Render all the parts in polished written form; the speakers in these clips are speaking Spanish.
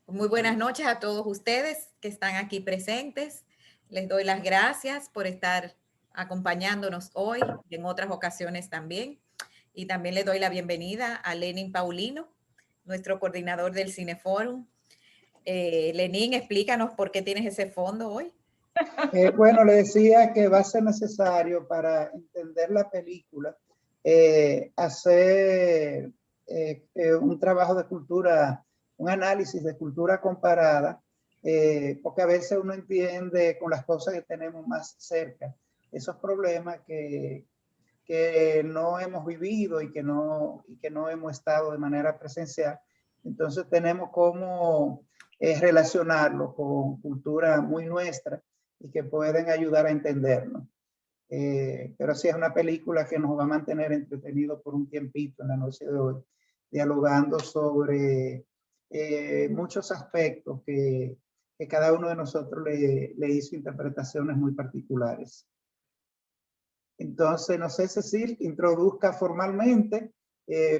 Muy buenas noches a todos ustedes que están aquí presentes. Les doy las gracias por estar acompañándonos hoy y en otras ocasiones también. Y también le doy la bienvenida a Lenin Paulino, nuestro coordinador del Cineforum. Lenin, explícanos por qué tienes ese fondo hoy. Bueno, le decía que va a ser necesario para entender la película hacer un trabajo de cultura, un análisis de cultura comparada, porque a veces uno entiende con las cosas que tenemos más cerca esos problemas que no hemos vivido y que no hemos estado de manera presencial. Entonces tenemos cómo relacionarlo con cultura muy nuestra y que pueden ayudar a entendernos. Pero sí es una película que nos va a mantener entretenidos por un tiempito en la noche de hoy, dialogando sobre muchos aspectos que cada uno de nosotros le hizo interpretaciones muy particulares. Entonces, no sé, Cecil, introduzca formalmente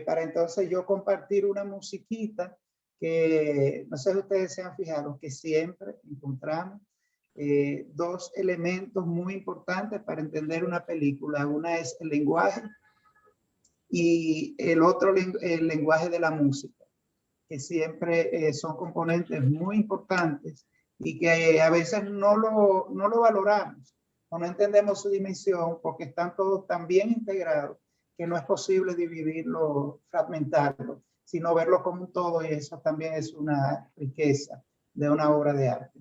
para entonces yo compartir una musiquita que, no sé si ustedes se han fijado, que siempre encontramos dos elementos muy importantes para entender una película. Una es el lenguaje y el otro el lenguaje de la música, que siempre son componentes muy importantes y que a veces no lo valoramos o no entendemos su dimensión porque están todos tan bien integrados que no es posible dividirlo, fragmentarlo, sino verlo como un todo, y eso también es una riqueza de una obra de arte.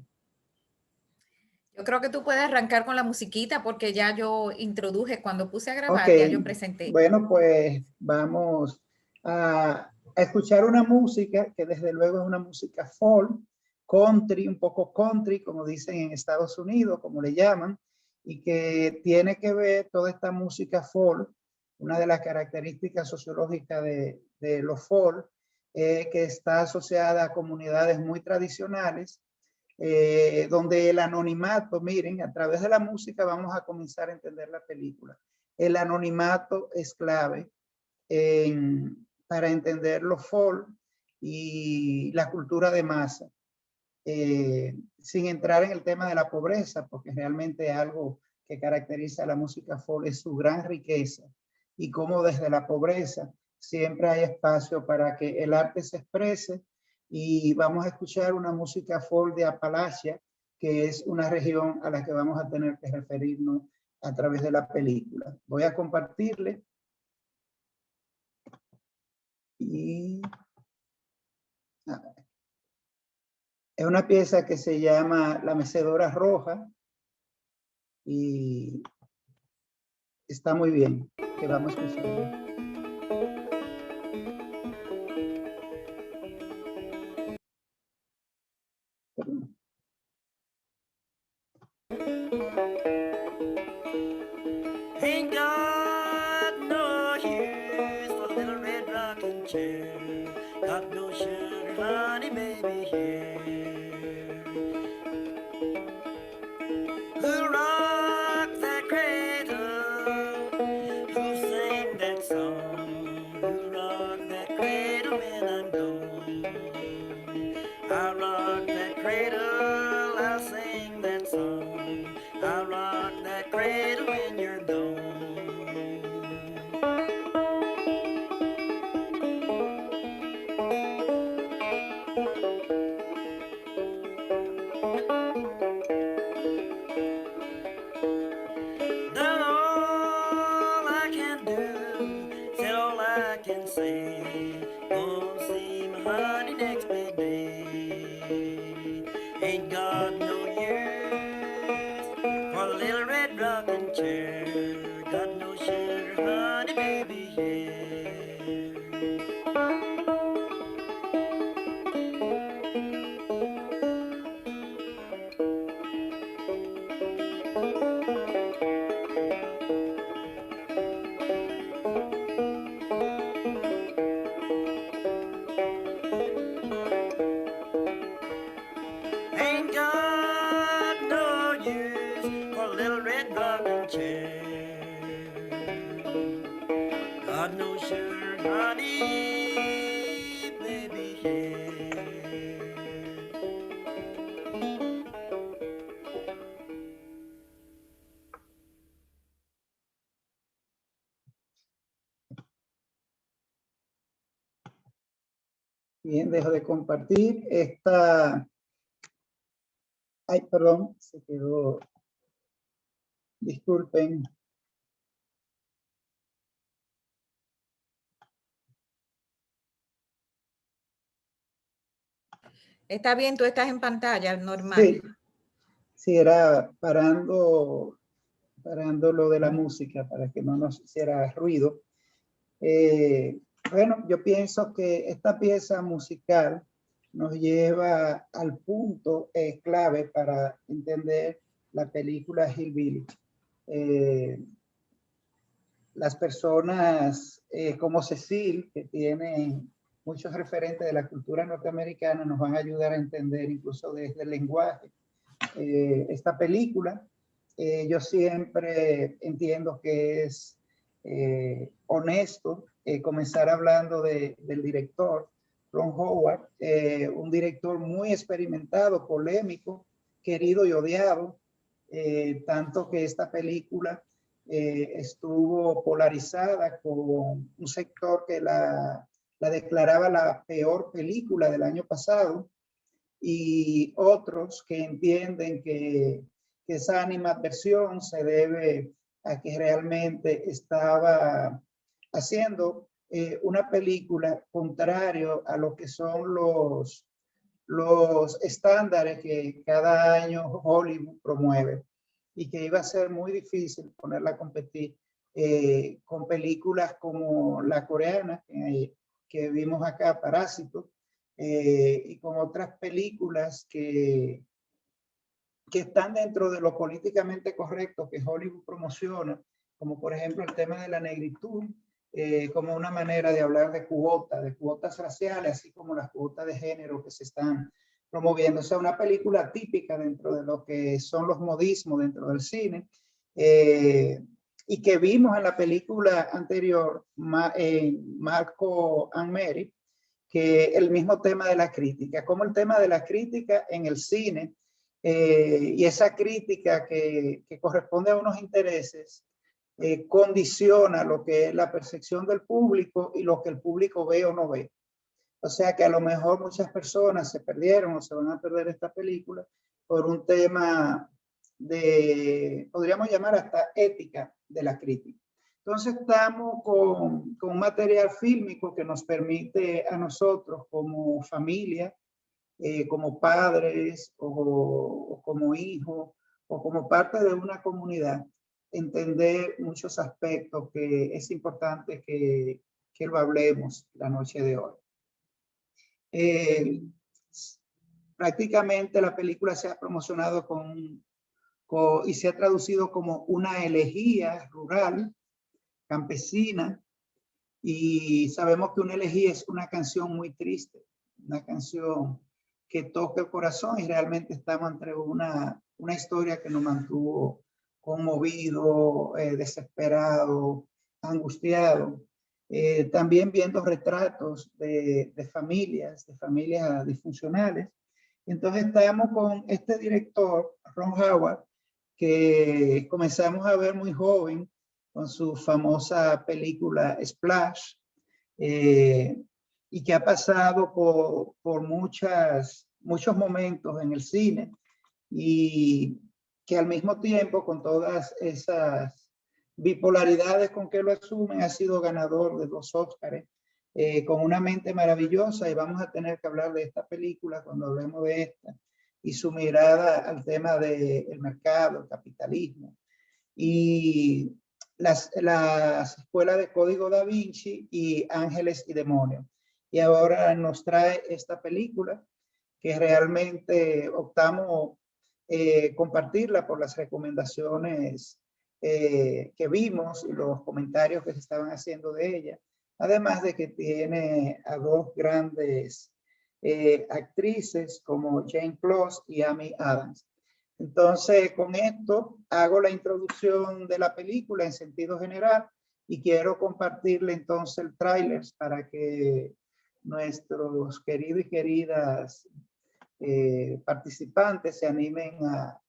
Yo creo que tú puedes arrancar con la musiquita porque ya yo introduje, cuando puse a Ok, grabar, ya yo presenté. bueno, pues vamos a escuchar una música que desde luego es una música folk, country, un poco country, como dicen en Estados Unidos, como le llaman, y que tiene que ver toda esta música folk. Una de las características sociológicas de los folk, que está asociada a comunidades muy tradicionales, donde el anonimato, miren, a través de la música vamos a comenzar a entender la película. El anonimato es clave para entender los folk y la cultura de masa, sin entrar en el tema de la pobreza, porque realmente algo que caracteriza a la música folk es su gran riqueza y cómo desde la pobreza siempre hay espacio para que el arte se exprese. Y vamos a escuchar una música folk de Appalachia, que es una región a la que vamos a tener que referirnos a través de la película. Voy a compartirle. Y es una pieza que se llama La Mecedora Roja y está muy bien, que vamos a escuchar. Ain't got no use for a little red rocking chair. Got no sugar, honey, baby, here. Who'll rock that cradle? Who'll sing that song? Who'll rock that cradle when I'm gone? I'll rock that cradle, I'll sing that song. I'll rock that cradle when you're gone. Done all I can do, said all I can say. Gonna see my honey next big day. Ain't got no use for the little red rocking chair. Got no sugar, honey, baby, here. Ain't got no use for a little red rocking chair. Got no sugar, honey, baby, here. Bien, dejo de compartir esta. Ay, perdón, se quedó. Disculpen. Está bien, tú estás en pantalla, normal. Sí, sí, era parando lo de la música para que no nos hiciera ruido. Bueno, yo pienso que esta pieza musical nos lleva al punto clave para entender la película Hillbilly. Las personas como Cecil, que tienen muchos referentes de la cultura norteamericana, nos van a ayudar a entender incluso desde el lenguaje esta película. Yo siempre entiendo que es honesto comenzar hablando del director Ron Howard, un director muy experimentado, polémico, querido y odiado, tanto que esta película estuvo polarizada con un sector que la declaraba la peor película del año pasado, y otros que entienden que esa animadversión se debe a que realmente estaba haciendo una película contrario a lo que son los estándares que cada año Hollywood promueve, y que iba a ser muy difícil ponerla a competir con películas como la coreana que vimos acá, Parásito, y con otras películas que están dentro de lo políticamente correcto que Hollywood promociona, como por ejemplo el tema de la negritud, como una manera de hablar de cuotas raciales, así como las cuotas de género que se están promoviendo. O sea, una película típica dentro de lo que son los modismos dentro del cine, y que vimos en la película anterior, Marco and Mary, que el mismo tema de la crítica, como el tema de la crítica en el cine, y esa crítica que corresponde a unos intereses, condiciona lo que es la percepción del público y lo que el público ve o no ve. O sea que a lo mejor muchas personas se perdieron o se van a perder esta película por un tema de, podríamos llamar hasta ética de la crítica. Entonces estamos con un material fílmico que nos permite a nosotros como familia, como padres o como hijos o como parte de una comunidad, entender muchos aspectos que es importante que lo hablemos la noche de hoy. Prácticamente la película se ha promocionado y se ha traducido como una elegía rural, campesina, y sabemos que una elegía es una canción muy triste, una canción que toca el corazón, y realmente estamos entre una historia que nos mantuvo conmovido, desesperado, angustiado. También viendo retratos de familias disfuncionales. Entonces estamos con este director, Ron Howard, que comenzamos a ver muy joven con su famosa película Splash, y que ha pasado por muchos momentos en el cine, y que al mismo tiempo, con todas esas bipolaridades con que lo asumen, ha sido ganador de 2 Óscares, con una mente maravillosa, y vamos a tener que hablar de esta película cuando hablemos de esta, y su mirada al tema del mercado, el capitalismo, y las escuelas de Código Da Vinci y Ángeles y Demonios. Y ahora nos trae esta película que realmente optamos compartirla por las recomendaciones que vimos y los comentarios que se estaban haciendo de ella. Además de que tiene a 2 grandes actrices como Jane Close y Amy Adams. Entonces, con esto hago la introducción de la película en sentido general, y quiero compartirle entonces el tráiler para que nuestros queridos y queridas participantes se animen a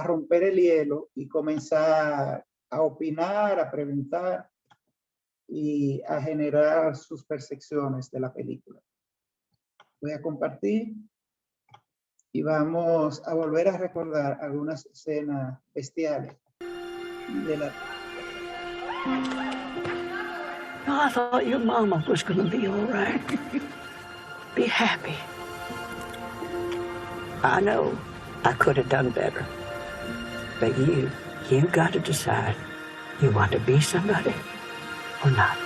romper el hielo y comenzar a opinar, a preguntar. y a generar sus percepciones de la película. Voy a compartir y vamos a volver a recordar algunas escenas bestiales de la... No, I thought your mama was gonna be all right. Be happy. I know I could have done better. But you got to decide. You want to be somebody or not?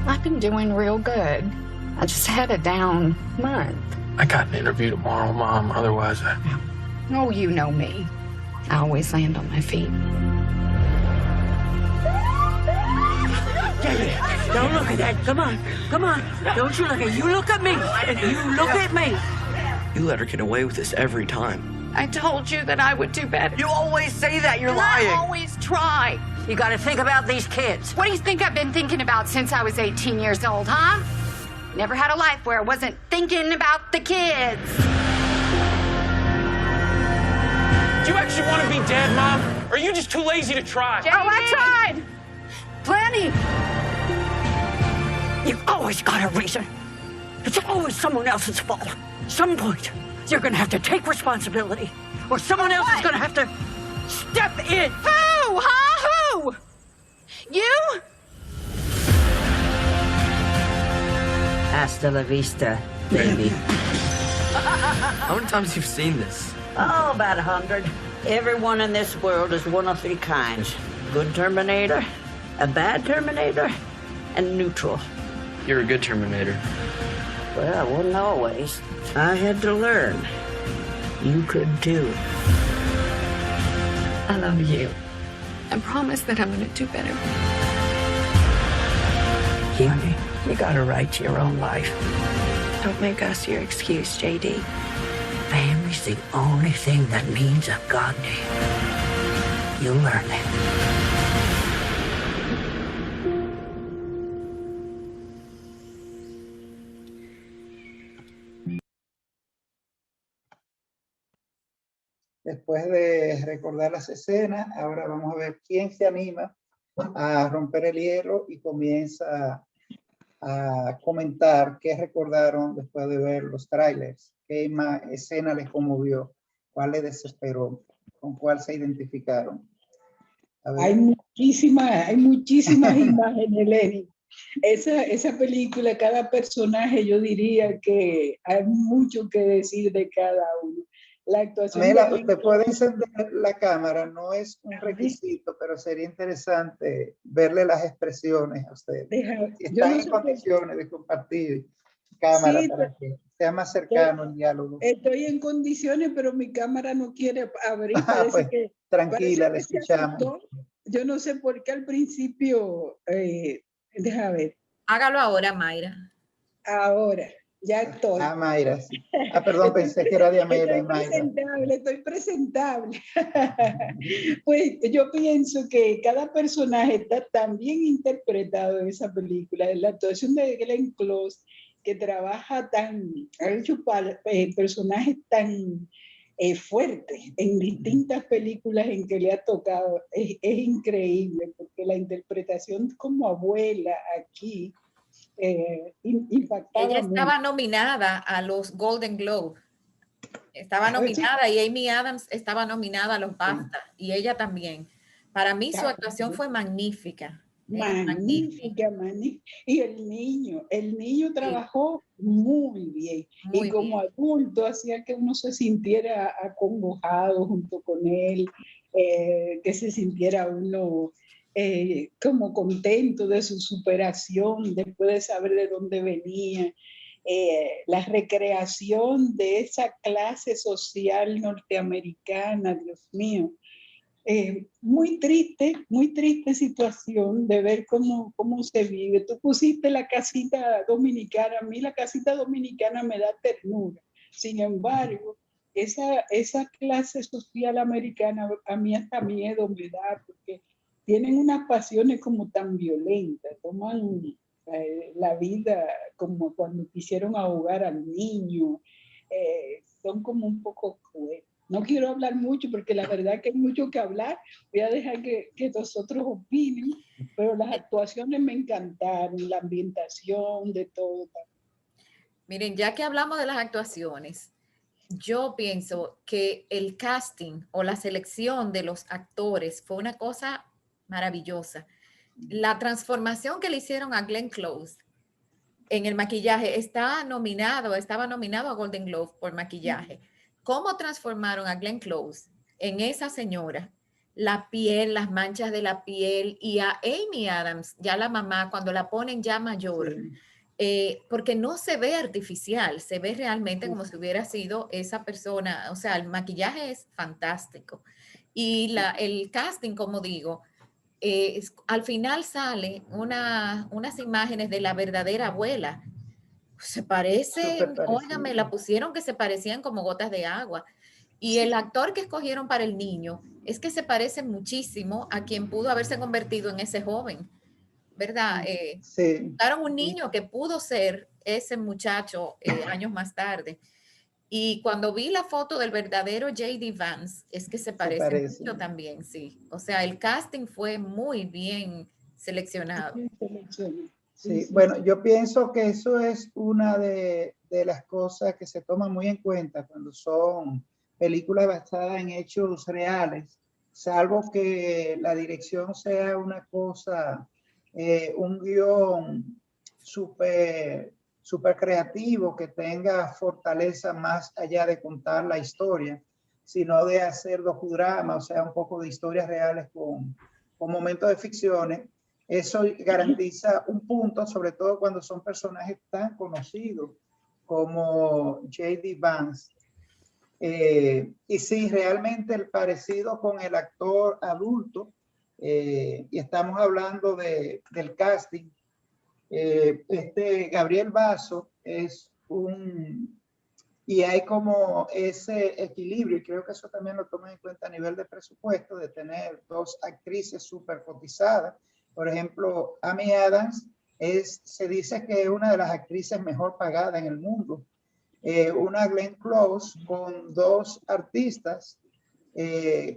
I've been doing real good. I just had a down month. I got an interview tomorrow, Mom. Otherwise, Oh, you know me. I always land on my feet. Don't look at that. Come on. Come on. Don't you look at... You look at me. You look at me. You let her get away with this every time. I told you that I would do better. You always say that. You're And lying. I always try. You got to think about these kids. What do you think I've been thinking about since I was 18 years old, huh? Never had a life where I wasn't thinking about the kids. do you actually want to be dead, Mom? Or are you just too lazy to try? Oh, I tried. Plenty. You've always got a reason. It's always someone else's fault. Some point, you're gonna have to take responsibility, or someone else is gonna have to step in. Who? Huh? Who? You? Hasta la vista, baby. How many times have you seen this? Oh, about 100. Everyone in this world is one of three kinds. Good Terminator, a bad Terminator, and neutral. You're a good Terminator. Well, I wasn't always. I had to learn. You could too. I love you. I promise that I'm gonna do better. Honey, you got a right to your own life. Don't make us your excuse, JD. Family's the only thing that means a goddamn. You'll learn it. Después de recordar las escenas, ahora vamos a ver quién se anima a romper el hielo y comienza a comentar qué recordaron después de ver los trailers, qué escena les conmovió, cuál les desesperó, con cuál se identificaron. A ver. Hay muchísimas imágenes, Lenny. Esa película, cada personaje, yo diría que hay mucho que decir de cada uno. La actuación. Mira, usted puede encender la cámara, no es un requisito, pero sería interesante verle las expresiones a ustedes. Si están en condiciones de compartir cámara sí, para que sea más cercano el diálogo. Estoy en condiciones, pero mi cámara no quiere abrir. Pues, que, tranquila, le escuchamos. Yo no sé por qué al principio, deja ver. Hágalo ahora, Mayra. Ahora. Ya estoy. Ah, Mayra, sí. Ah, perdón, pensé que era de Amelia y Mayra. Estoy presentable. Pues yo pienso que cada personaje está tan bien interpretado en esa película. La actuación de Glenn Close, que trabaja ha hecho personajes tan fuertes en distintas películas en que le ha tocado. Es increíble, porque la interpretación como abuela aquí, impactaba. Ella estaba nominada a los Golden Globe. Estaba nominada y Amy Adams estaba nominada a los BAFTA y ella también. Para mí su actuación fue magnífica. Magnífica. Y el niño trabajó muy bien. Muy y como bien. adulto hacía que uno se sintiera acongojado junto con él, que se sintiera uno como contento de su superación después de saber de dónde venía. La recreación de esa clase social norteamericana, Dios mío. Muy triste situación de ver cómo se vive. Tú pusiste la casita dominicana, a mí la casita dominicana me da ternura. Sin embargo, esa clase social americana a mí hasta miedo me da, porque tienen unas pasiones como tan violentas, toman la vida como cuando quisieron ahogar al niño, son como un poco crueles. No quiero hablar mucho porque la verdad que hay mucho que hablar. Voy a dejar que nosotros opinen, pero las actuaciones me encantaron, la ambientación, de todo. Miren, ya que hablamos de las actuaciones, yo pienso que el casting o la selección de los actores fue una cosa maravillosa. La transformación que le hicieron a Glenn Close en el maquillaje estaba nominado a Golden Globe por maquillaje. ¿Cómo transformaron a Glenn Close en esa señora? La piel, las manchas de la piel, y a Amy Adams, ya la mamá, cuando la ponen ya mayor, porque no se ve artificial, se ve realmente como si hubiera sido esa persona. O sea, el maquillaje es fantástico. Y el casting, como digo, al final sale unas imágenes de la verdadera abuela. Se parecen, óigame, la pusieron que se parecían como gotas de agua. Y el actor que escogieron para el niño es que se parece muchísimo a quien pudo haberse convertido en ese joven, ¿verdad? Buscaron un niño que pudo ser ese muchacho años más tarde. Y cuando vi la foto del verdadero J.D. Vance, es que se parece mucho también, sí. O sea, el casting fue muy bien seleccionado. Sí, bueno, yo pienso que eso es una de las cosas que se toman muy en cuenta cuando son películas basadas en hechos reales, salvo que la dirección sea una cosa, un guión súper creativo, que tenga fortaleza más allá de contar la historia, sino de hacer docudrama, o sea, un poco de historias reales con momentos de ficciones. Eso garantiza un punto, sobre todo cuando son personajes tan conocidos como J.D. Vance. Y sí, realmente el parecido con el actor adulto, y estamos hablando del casting, Gabriel Basso es y hay como ese equilibrio, y creo que eso también lo toman en cuenta a nivel de presupuesto, de tener dos actrices súper cotizadas. Por ejemplo, Amy Adams se dice que es una de las actrices mejor pagadas en el mundo. Una Glenn Close con dos artistas,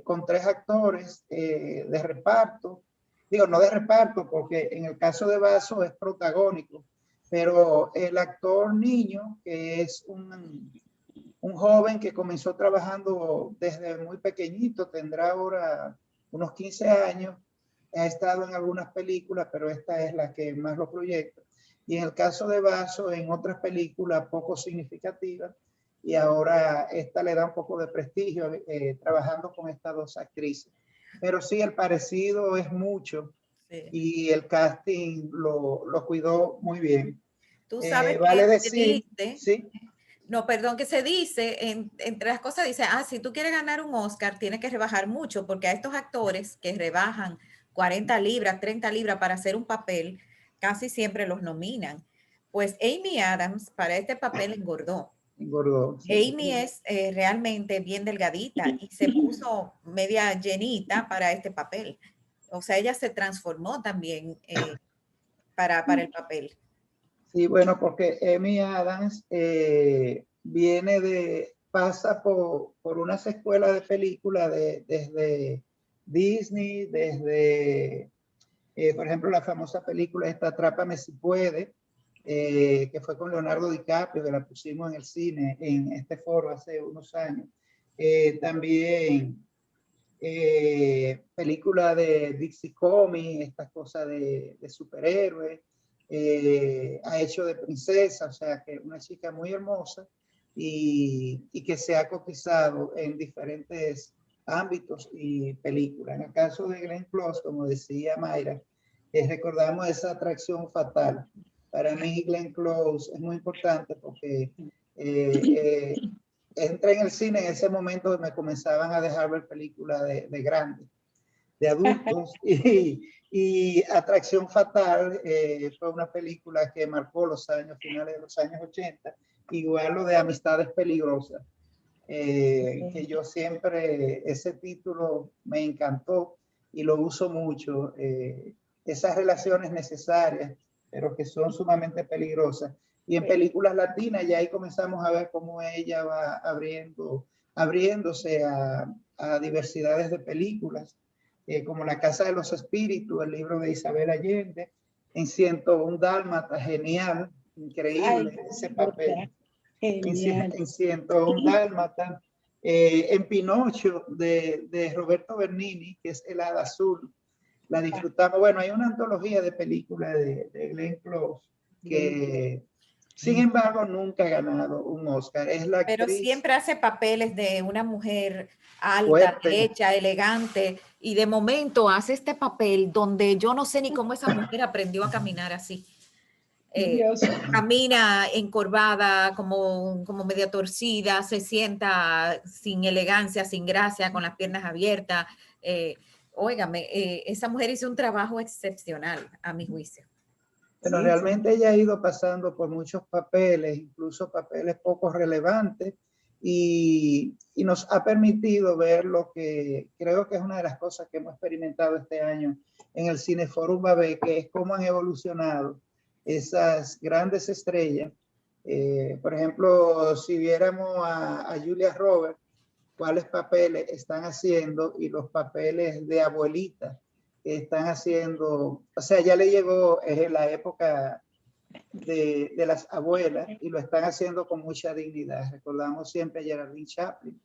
con tres actores de reparto. Digo, no de reparto, porque en el caso de Basso es protagónico, pero el actor niño, que es un joven que comenzó trabajando desde muy pequeñito, tendrá ahora unos 15 años, ha estado en algunas películas, pero esta es la que más lo proyecta. Y en el caso de Basso, en otras películas poco significativas, y ahora esta le da un poco de prestigio trabajando con estas dos actrices. Pero sí, el parecido es mucho, y el casting lo cuidó muy bien. Tú sabes vale que decir, se dice, ¿sí? No, perdón, que se dice, entre las cosas dice, si tú quieres ganar un Oscar, tienes que rebajar mucho, porque a estos actores que rebajan 40 libras, 30 libras para hacer un papel, casi siempre los nominan. Pues Amy Adams para este papel engordó. Sí. Amy es realmente bien delgadita y se puso media llenita para este papel. O sea, ella se transformó también para el papel. Sí, bueno, porque Amy Adams pasa por unas escuelas de películas desde Disney, desde, por ejemplo, la famosa película esta Atrápame si puede, que fue con Leonardo DiCaprio, que la pusimos en el cine, en este foro hace unos años. También película de Dixie Comics, estas cosas de superhéroes. Ha hecho de princesa, o sea que una chica muy hermosa y que se ha cotizado en diferentes ámbitos y películas. En el caso de Glenn Close, como decía Mayra, recordamos esa atracción fatal. Para mí Glenn Close es muy importante porque entré en el cine en ese momento me comenzaban a dejar ver películas de grandes, de adultos, y Atracción Fatal fue una película que marcó los años finales de los años 80, igual lo de Amistades Peligrosas, que yo siempre, ese título me encantó y lo uso mucho, esas relaciones necesarias, pero que son sumamente peligrosas. Y en películas latinas ya ahí comenzamos a ver cómo ella va abriendo abriéndose a diversidades de películas, como La Casa de los Espíritus, el libro de Isabel Allende, en 101 Dálmatas, genial, increíble ese papel. Genial. En 101 Dálmatas, en Pinocho de Roberto Bernini, que es El Hada Azul, la disfrutamos. Bueno, hay una antología de películas de Glenn Close que, sin embargo, nunca ha ganado un Oscar. Es la actriz, pero siempre hace papeles de una mujer alta, fuerte, derecha, elegante, y de momento hace este papel donde yo no sé ni cómo esa mujer aprendió a caminar así. Dios. Camina encorvada, como media torcida, se sienta sin elegancia, sin gracia, con las piernas abiertas. Óigame, esa mujer hizo un trabajo excepcional, a mi juicio. Pero Sí, realmente ella ha ido pasando por muchos papeles, incluso papeles poco relevantes, y nos ha permitido ver lo que creo que es una de las cosas que hemos experimentado este año en el Cineforum Babé, que es cómo han evolucionado esas grandes estrellas. Por ejemplo, si viéramos a Julia Roberts, cuáles papeles están haciendo y los papeles de abuelita que están haciendo, o sea, ya le llegó la época de las abuelas y lo están haciendo con mucha dignidad. Recordamos siempre a Geraldine Chaplin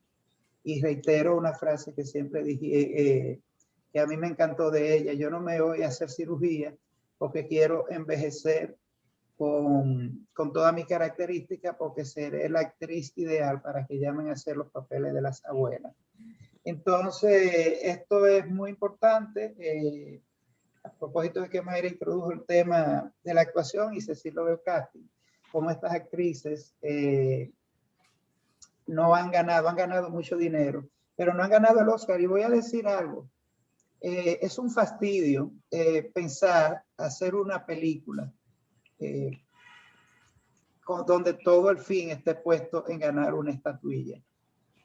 y reitero una frase que siempre dije, que a mí me encantó de ella: yo no me voy a hacer cirugía porque quiero envejecer con toda mi característica, porque seré la actriz ideal para que llamen a hacer los papeles de las abuelas. Entonces, esto es muy importante. A propósito de que Mayra introdujo el tema de la actuación y Cecil lo veo casting, como estas actrices no han ganado mucho dinero, pero no han ganado el Oscar. Y voy a decir algo, es un fastidio pensar hacer una película donde todo el fin esté puesto en ganar una estatuilla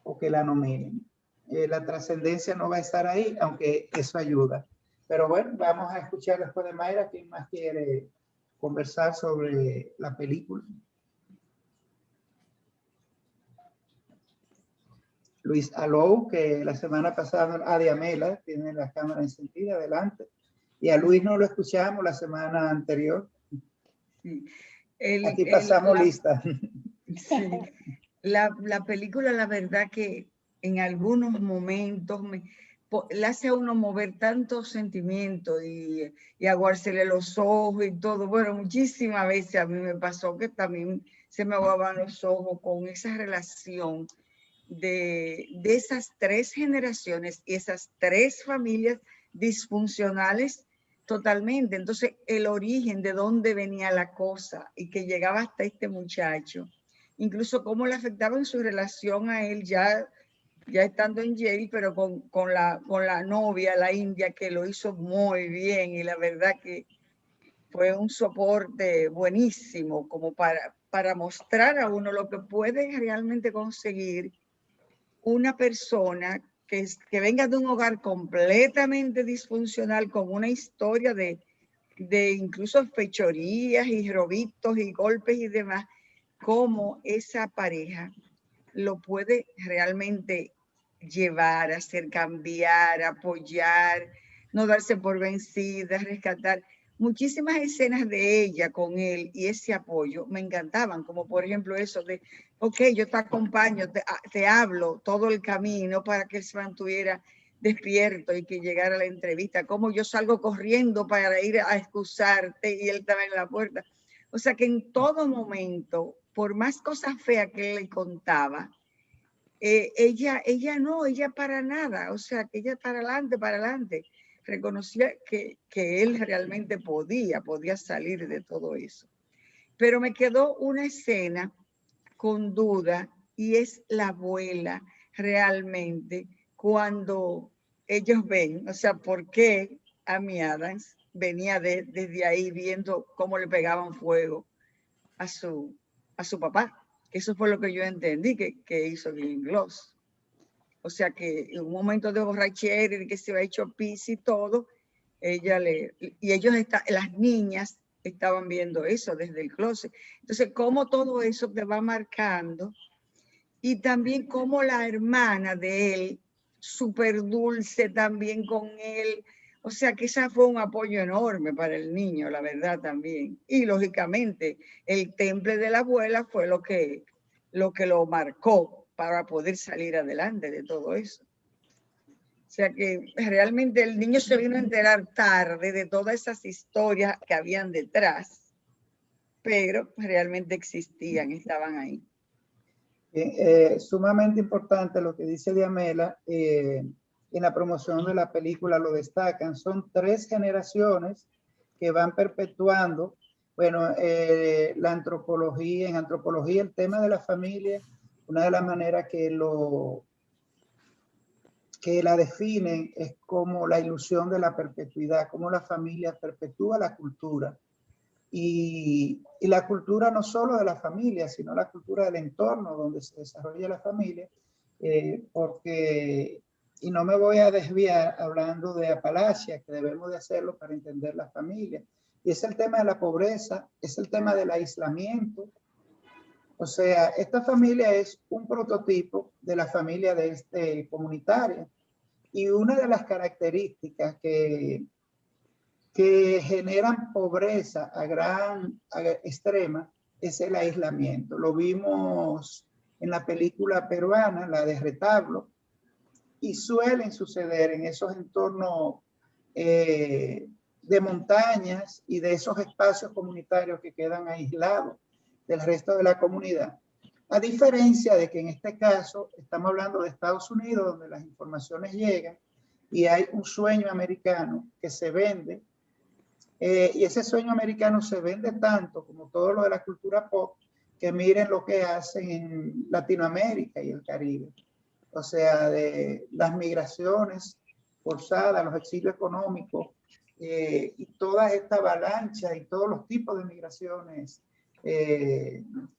o que la nominen. La trascendencia no va a estar ahí, aunque eso ayuda. Pero bueno, vamos a escuchar después de Mayra. ¿Quién más quiere conversar sobre la película? Luis Alou, que la semana pasada, a Diamela, tiene la cámara encendida, adelante. Y a Luis no lo escuchamos la semana anterior. Aquí pasamos lista. Sí. La película, la verdad que en algunos momentos le hace a uno mover tantos sentimientos y aguársele los ojos y todo. Bueno, muchísimas veces a mí me pasó que también se me aguaban los ojos con esa relación de esas tres generaciones y esas tres familias disfuncionales totalmente. Entonces, el origen de dónde venía la cosa y que llegaba hasta este muchacho, incluso cómo le afectaba en su relación a él ya estando en Yale, pero con la novia, la india, que lo hizo muy bien, y la verdad que fue un soporte buenísimo como para mostrar a uno lo que puede realmente conseguir una persona que venga de un hogar completamente disfuncional, con una historia de incluso fechorías y robitos y golpes y demás, cómo esa pareja lo puede realmente llevar, hacer cambiar, apoyar, no darse por vencida, rescatar. Muchísimas escenas de ella con él y ese apoyo me encantaban, como por ejemplo eso de, ok, yo te acompaño, te hablo todo el camino para que él se mantuviera despierto y que llegara a la entrevista, como yo salgo corriendo para ir a excusarte y él estaba en la puerta. O sea que en todo momento, por más cosas feas que él le contaba, ella para nada, o sea, que ella para adelante, reconocía que él realmente podía salir de todo eso. Pero me quedó una escena con duda, y es la abuela realmente, cuando ellos ven, o sea, por qué Amy Adams venía desde ahí viendo cómo le pegaban fuego a su papá. Eso fue lo que yo entendí que hizo Glenn Close. O sea que en un momento de borrachera y que se había hecho pis y todo, las niñas estaban viendo eso desde el closet. Entonces, cómo todo eso te va marcando Y también como la hermana de él, súper dulce también con él. O sea que esa fue un apoyo enorme para el niño, la verdad también. Y lógicamente el temple de la abuela fue lo que lo marcó para poder salir adelante de todo eso. O sea que realmente el niño se vino a enterar tarde de todas esas historias que habían detrás, pero realmente existían, estaban ahí. Sumamente importante lo que dice Diamela. En la promoción de la película lo destacan. Son 3 generaciones que van perpetuando, bueno, la antropología. En antropología el tema de la familia, una de las maneras que la definen es como la ilusión de la perpetuidad, como la familia perpetúa la cultura. Y la cultura no solo de la familia, sino la cultura del entorno donde se desarrolla la familia, porque, y no me voy a desviar hablando de Apalachia, que debemos de hacerlo para entender la familia, y es el tema de la pobreza, es el tema del aislamiento. O sea, esta familia es un prototipo de la familia comunitaria, y una de las características que generan pobreza a extrema es el aislamiento. Lo vimos en la película peruana, la de Retablo, y suelen suceder en esos entornos de montañas y de esos espacios comunitarios que quedan aislados del resto de la comunidad. A diferencia de que en este caso estamos hablando de Estados Unidos, donde las informaciones llegan y hay un sueño americano que se vende. Y ese sueño americano se vende tanto como todo lo de la cultura pop, que miren lo que hacen en Latinoamérica y el Caribe. O sea, de las migraciones forzadas, los exilios económicos, y toda esta avalancha y todos los tipos de migraciones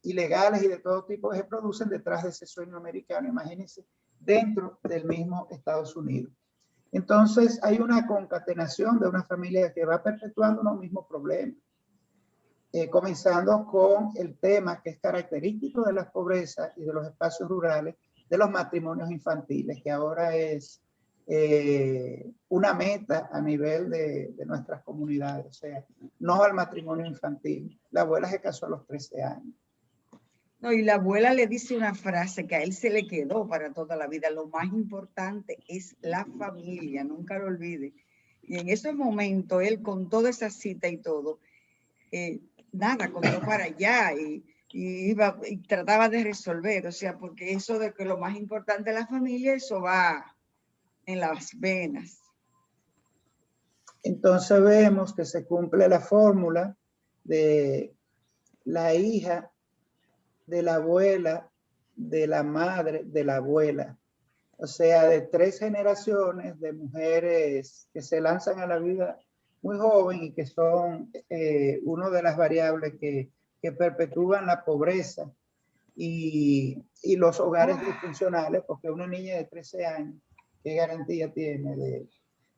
ilegales y de todo tipo que se producen detrás de ese sueño americano, imagínense, dentro del mismo Estados Unidos. Entonces hay una concatenación de una familia que va perpetuando los mismos problemas, comenzando con el tema que es característico de las pobrezas y de los espacios rurales, de los matrimonios infantiles, que ahora es una meta a nivel de nuestras comunidades. O sea, no al matrimonio infantil. La abuela se casó a los 13 años. No, y la abuela le dice una frase que a él se le quedó para toda la vida. Lo más importante es la familia, nunca lo olvide. Y en ese momento, él con toda esa cita y todo, nada, corrió para allá y iba y trataba de resolver. O sea, porque eso de que lo más importante es la familia, eso va en las venas. Entonces vemos que se cumple la fórmula de la hija de la abuela, de la madre, de la abuela. O sea, de 3 generaciones de mujeres que se lanzan a la vida muy joven y que son una de las variables que perpetúan la pobreza y los hogares disfuncionales, porque una niña de 13 años, ¿qué garantía tiene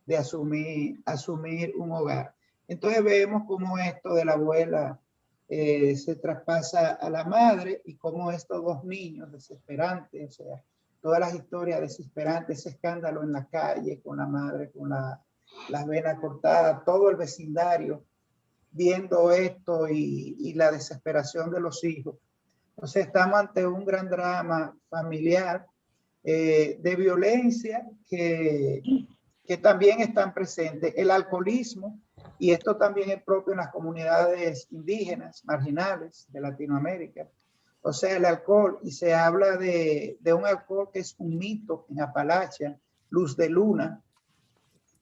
de asumir un hogar? Entonces vemos cómo esto de la abuela se traspasa a la madre y cómo estos 2 niños desesperantes, o sea, todas las historias desesperantes, ese escándalo en la calle con la madre, con las venas cortadas, todo el vecindario viendo esto y la desesperación de los hijos. Entonces estamos ante un gran drama familiar de violencia que también están presentes. El alcoholismo, y esto también es propio en las comunidades indígenas, marginales de Latinoamérica. O sea, el alcohol, y se habla de un alcohol que es un mito en Apalachia, luz de luna.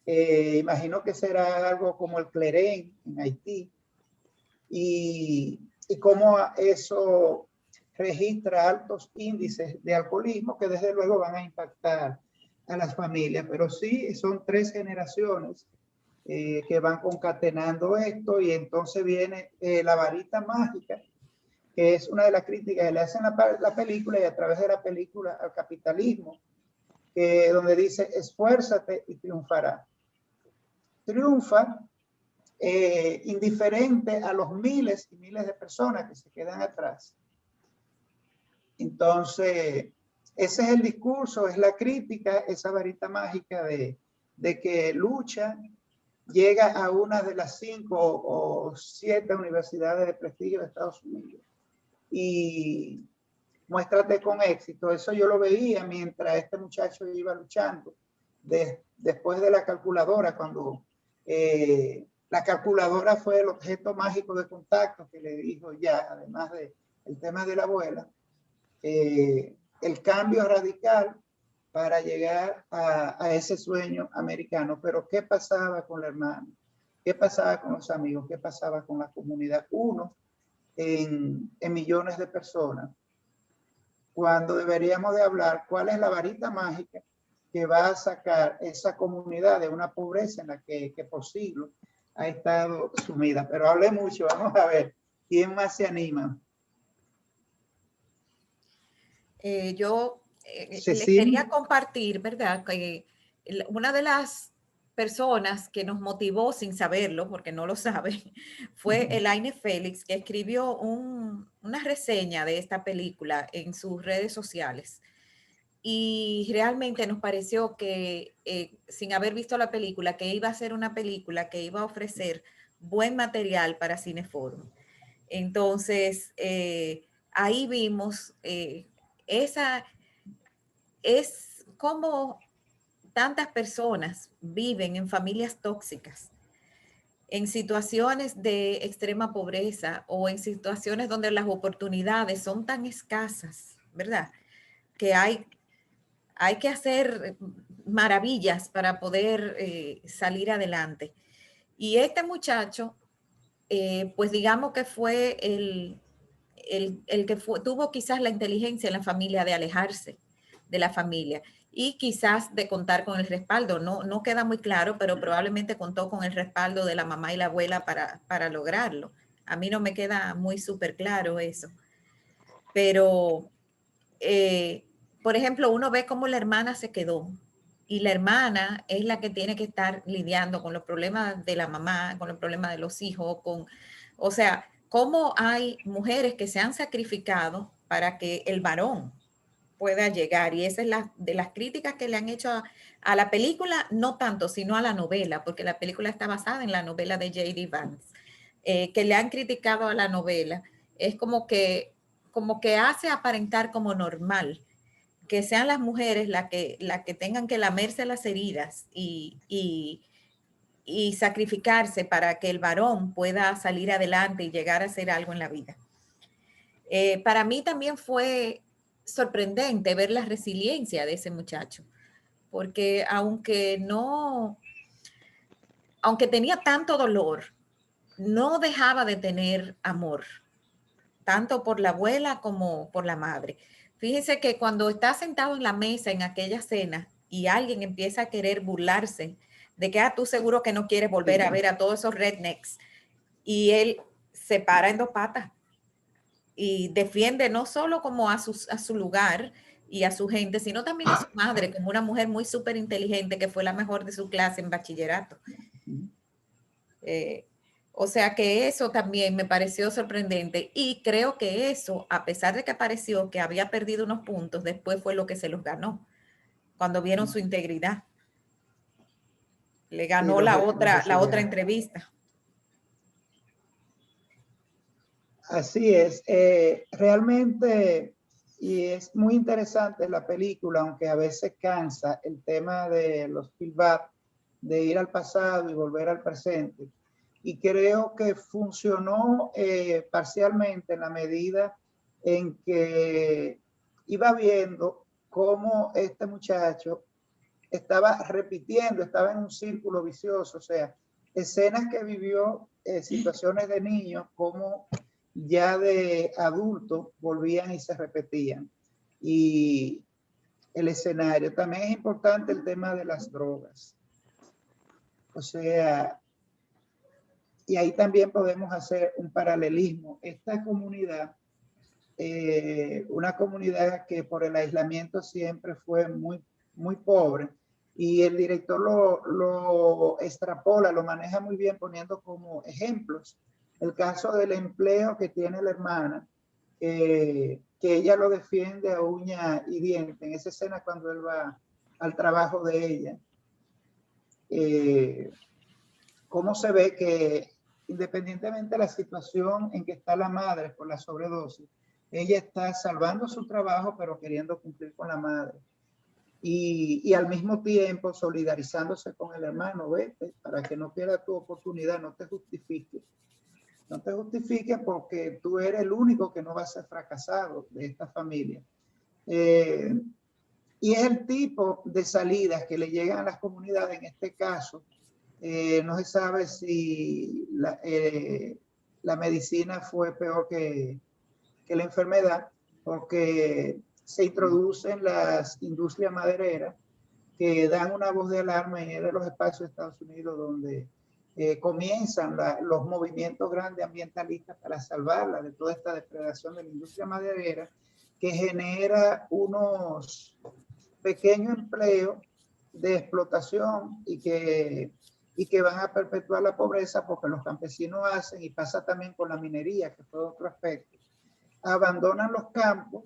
Imagino que será algo como el clerén en Haití. Y cómo eso registra altos índices de alcoholismo que desde luego van a impactar a las familias. Pero sí, son 3 generaciones que van concatenando esto, y entonces viene la varita mágica, que es una de las críticas que le hacen la película, y a través de la película al capitalismo, donde dice: esfuérzate y triunfará. Triunfa indiferente a los miles y miles de personas que se quedan atrás. Entonces, ese es el discurso, es la crítica, esa varita mágica de que lucha, llega a una de las 5 o 7 universidades de prestigio de Estados Unidos. Y muéstrate con éxito. Eso yo lo veía mientras este muchacho iba luchando. Después de la calculadora, cuando la calculadora fue el objeto mágico de contacto que le dijo ya, además del tema de la abuela, el cambio radical para llegar a ese sueño americano. Pero ¿qué pasaba con la hermana? ¿Qué pasaba con los amigos? ¿Qué pasaba con la comunidad? Uno en millones de personas. Cuando deberíamos de hablar cuál es la varita mágica que va a sacar esa comunidad de una pobreza en la que por siglos ha estado sumida. Pero hablé mucho, vamos a ver quién más se anima. Yo les quería compartir, ¿verdad? Que una de las personas que nos motivó sin saberlo, porque no lo sabe, fue Elaine Félix, que escribió una reseña de esta película en sus redes sociales. Y realmente nos pareció que, sin haber visto la película, que iba a ser una película que iba a ofrecer buen material para Cineforum. Entonces, ahí vimos es como tantas personas viven en familias tóxicas, en situaciones de extrema pobreza o en situaciones donde las oportunidades son tan escasas, ¿verdad? Que hay que hacer maravillas para poder salir adelante. Y este muchacho, pues digamos que fue el que tuvo quizás la inteligencia en la familia de alejarse de la familia y quizás de contar con el respaldo. No queda muy claro, pero probablemente contó con el respaldo de la mamá y la abuela para lograrlo. A mí no me queda muy súper claro eso. Pero, por ejemplo, uno ve cómo la hermana se quedó y la hermana es la que tiene que estar lidiando con los problemas de la mamá, con los problemas de los hijos, o sea, cómo hay mujeres que se han sacrificado para que el varón pueda llegar. Y esa es de las críticas que le han hecho a la película, no tanto, sino a la novela, porque la película está basada en la novela de J.D. Vance, que le han criticado a la novela. Es como que hace aparentar como normal que sean las mujeres las que tengan que lamerse las heridas y sacrificarse para que el varón pueda salir adelante y llegar a hacer algo en la vida. Para mí también fue sorprendente ver la resiliencia de ese muchacho, porque aunque tenía tanto dolor, no dejaba de tener amor, tanto por la abuela como por la madre. Fíjense que cuando está sentado en la mesa en aquella cena y alguien empieza a querer burlarse de que tú seguro que no quieres volver a ver a todos esos rednecks, y él se para en 2 patas y defiende no solo como a su lugar y a su gente, sino también a su madre, como una mujer muy súper inteligente que fue la mejor de su clase en bachillerato. O sea que eso también me pareció sorprendente y creo que eso, a pesar de que pareció que había perdido unos puntos, después fue lo que se los ganó cuando vieron su integridad. Le ganó la otra entrevista. Así es. Realmente, y es muy interesante la película, aunque a veces cansa el tema de los feedback, de ir al pasado y volver al presente. Y creo que funcionó parcialmente en la medida en que iba viendo cómo este muchacho estaba repitiendo, estaba en un círculo vicioso, o sea, escenas que vivió, situaciones de niños, como ya de adulto volvían y se repetían. Y el escenario, también es importante el tema de las drogas. O sea, y ahí también podemos hacer un paralelismo. Esta comunidad, una comunidad que por el aislamiento siempre fue muy, muy pobre, y el director lo extrapola, lo maneja muy bien poniendo como ejemplos el caso del empleo que tiene la hermana, que ella lo defiende a uña y diente. En esa escena cuando él va al trabajo de ella, cómo se ve que independientemente de la situación en que está la madre por la sobredosis, ella está salvando su trabajo, pero queriendo cumplir con la madre. Y al mismo tiempo solidarizándose con el hermano, vete, para que no pierda tu oportunidad, no te justifiques. No te justifiques porque tú eres el único que no va a ser fracasado de esta familia. Y es el tipo de salidas que le llegan a las comunidades, en este caso, no se sabe si la medicina fue peor que la enfermedad, porque se introducen las industrias madereras que dan una voz de alarma, y es de los espacios de Estados Unidos donde comienzan los movimientos grandes ambientalistas para salvarla de toda esta depredación de la industria maderera, que genera unos pequeños empleos de explotación y que van a perpetuar la pobreza, porque los campesinos hacen, y pasa también con la minería, que fue otro aspecto, abandonan los campos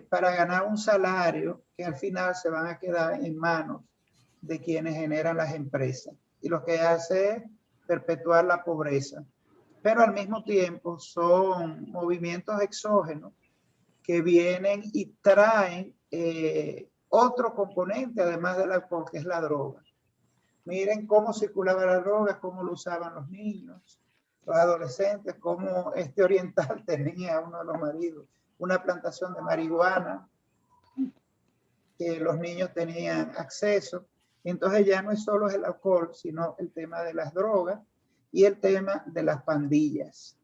para ganar un salario que al final se van a quedar en manos de quienes generan las empresas, y lo que hace es perpetuar la pobreza. Pero al mismo tiempo son movimientos exógenos que vienen y traen otro componente, además del alcohol, que es la droga. Miren cómo circulaba la droga, cómo lo usaban los niños, los adolescentes, cómo este oriental tenía, uno de los maridos, una plantación de marihuana que los niños tenían acceso. Entonces ya no es solo el alcohol, sino el tema de las drogas y el tema de las pandillas.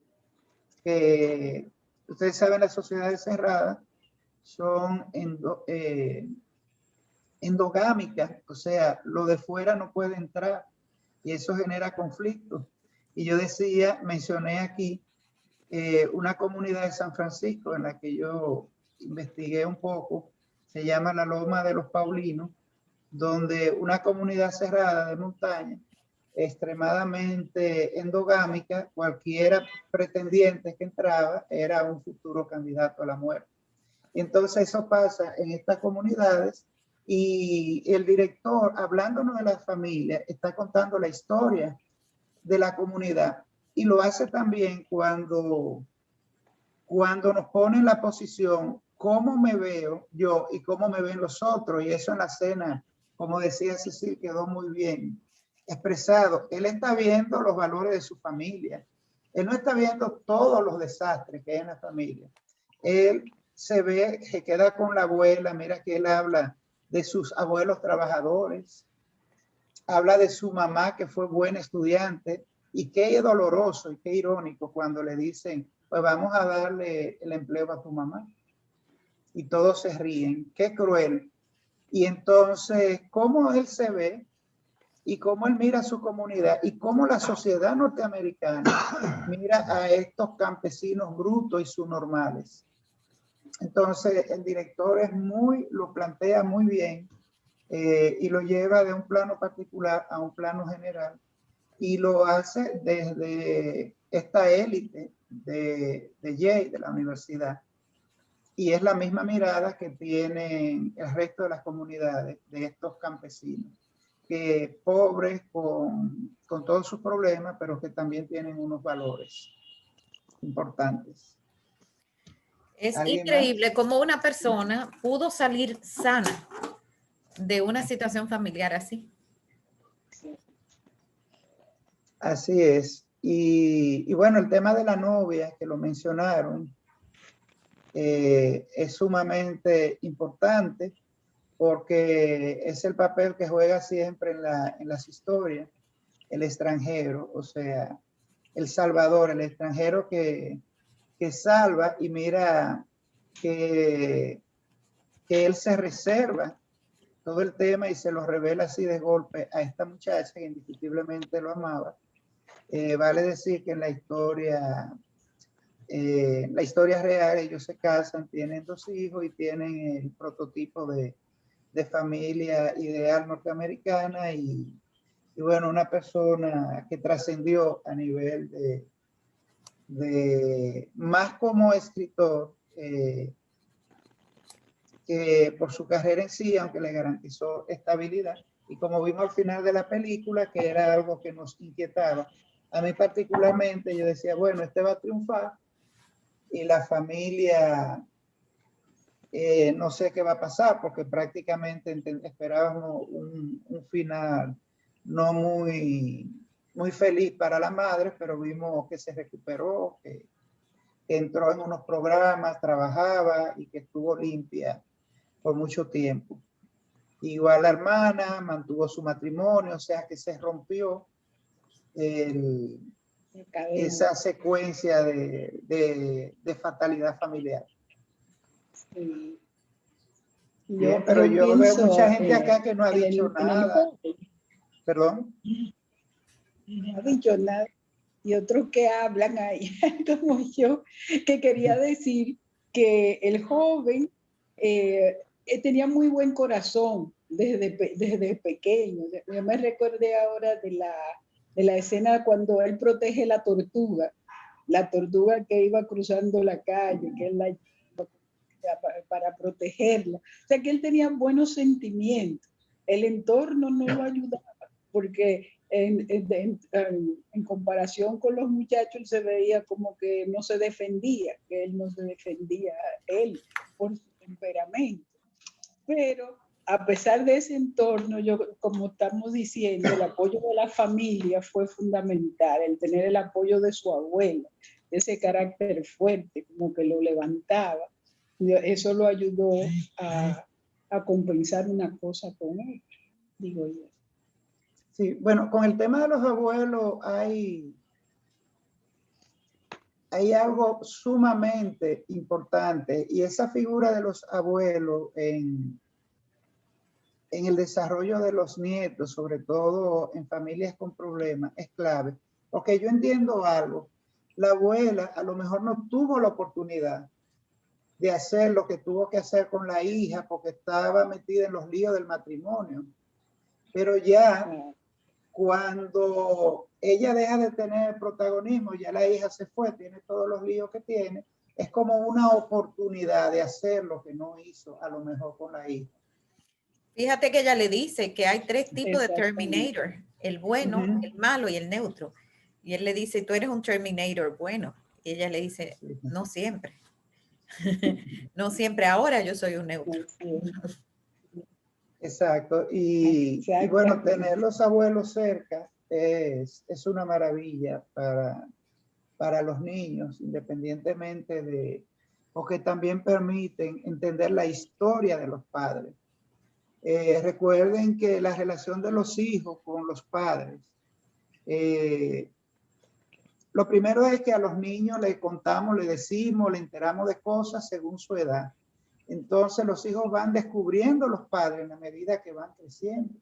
Que ustedes saben, las sociedades cerradas son endogámicas, o sea, lo de fuera no puede entrar, y eso genera conflictos. Y yo mencioné aquí una comunidad de San Francisco en la que yo investigué un poco, se llama la Loma de los Paulinos, donde una comunidad cerrada de montaña, extremadamente endogámica, cualquiera pretendiente que entraba era un futuro candidato a la muerte. Entonces eso pasa en estas comunidades, y el director, hablándonos de la familia, está contando la historia de la comunidad, y lo hace también cuando nos pone en la posición cómo me veo yo y cómo me ven los otros, y eso en la escena, como decía Cecil, quedó muy bien expresado. Él está viendo los valores de su familia, él no está viendo todos los desastres que hay en la familia. Él se ve, se queda con la abuela, mira que él habla de sus abuelos trabajadores, habla de su mamá que fue buena estudiante, y qué doloroso y qué irónico cuando le dicen, pues vamos a darle el empleo a tu mamá, y todos se ríen, qué cruel. Y entonces, cómo él se ve y cómo él mira a su comunidad, y cómo la sociedad norteamericana mira a estos campesinos brutos y subnormales. Entonces, el director lo plantea muy bien, y lo lleva de un plano particular a un plano general, y lo hace desde esta élite de Yale, de la universidad. Y es la misma mirada que tienen el resto de las comunidades de estos campesinos, que pobres con todos sus problemas, pero que también tienen unos valores importantes. Es increíble cómo una persona pudo salir sana de una situación familiar así. Así es. Y bueno, el tema de la novia, que lo mencionaron, es sumamente importante, porque es el papel que juega siempre en las historias el extranjero, o sea, el salvador, el extranjero que salva, y mira que él se reserva todo el tema y se lo revela así de golpe a esta muchacha que indiscutiblemente lo amaba. Vale decir que en la historia real, ellos se casan, tienen 2 hijos y tienen el prototipo de familia ideal norteamericana, y bueno, una persona que trascendió a nivel más como escritor que por su carrera en sí, aunque le garantizó estabilidad. Y como vimos al final de la película, que era algo que nos inquietaba, a mí particularmente yo decía, bueno, este va a triunfar y la familia, no sé qué va a pasar, porque prácticamente esperábamos un final no muy feliz para la madre, pero vimos que se recuperó, que entró en unos programas, trabajaba y que estuvo limpia por mucho tiempo. Igual la hermana mantuvo su matrimonio, o sea que se rompió esa secuencia de fatalidad familiar. Sí. Bien, pero yo veo mucha gente acá que no ha dicho nada. Joven. Perdón. No ha dicho nada. Y otros que hablan ahí, como yo, que quería decir que el joven tenía muy buen corazón desde pequeño. Yo me recordé ahora de la escena cuando él protege la tortuga que iba cruzando la calle, que él la para protegerla. O sea que él tenía buenos sentimientos. El entorno no lo ayudaba, porque en comparación con los muchachos, él se veía como que no se defendía, que él no se defendía él por su temperamento. Pero a pesar de ese entorno, yo, como estamos diciendo, el apoyo de la familia fue fundamental, el tener el apoyo de su abuela, ese carácter fuerte, como que lo levantaba. Eso lo ayudó a compensar una cosa con él, digo yo. Sí, bueno, con el tema de los abuelos hay algo sumamente importante, y esa figura de los abuelos en el desarrollo de los nietos, sobre todo en familias con problemas, es clave. Porque yo entiendo algo, la abuela a lo mejor no tuvo la oportunidad de hacer lo que tuvo que hacer con la hija porque estaba metida en los líos del matrimonio. Pero ya cuando ella deja de tener protagonismo, ya la hija se fue, tiene todos los líos que tiene, es como una oportunidad de hacer lo que no hizo a lo mejor con la hija. Fíjate que ella le dice que hay 3 tipos de Terminator, el bueno, el malo y el neutro. Y él le dice, tú eres un Terminator bueno. Y ella le dice, no siempre. No siempre, ahora yo soy un neutro. Exacto. Y bueno, tener los abuelos cerca es una maravilla para los niños, independientemente de, porque también permiten entender la historia de los padres. Recuerden que la relación de los hijos con los padres, lo primero es que a los niños le contamos, le decimos, le enteramos de cosas según su edad. Entonces los hijos van descubriendo los padres en la medida que van creciendo.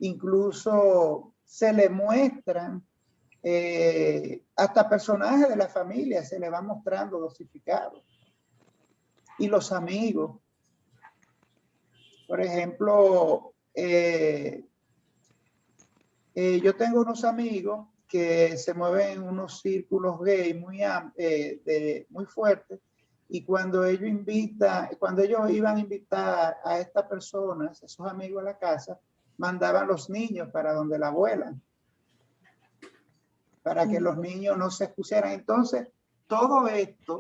Incluso se le muestran hasta personajes de la familia, se le van mostrando dosificados. Y los amigos. Por ejemplo, yo tengo unos amigos que se mueven en unos círculos gay muy fuertes, y cuando ellos iban a invitar a estas personas, a esos amigos a la casa, mandaban los niños para donde la abuela, para que los niños no se expusieran. Entonces, todo esto,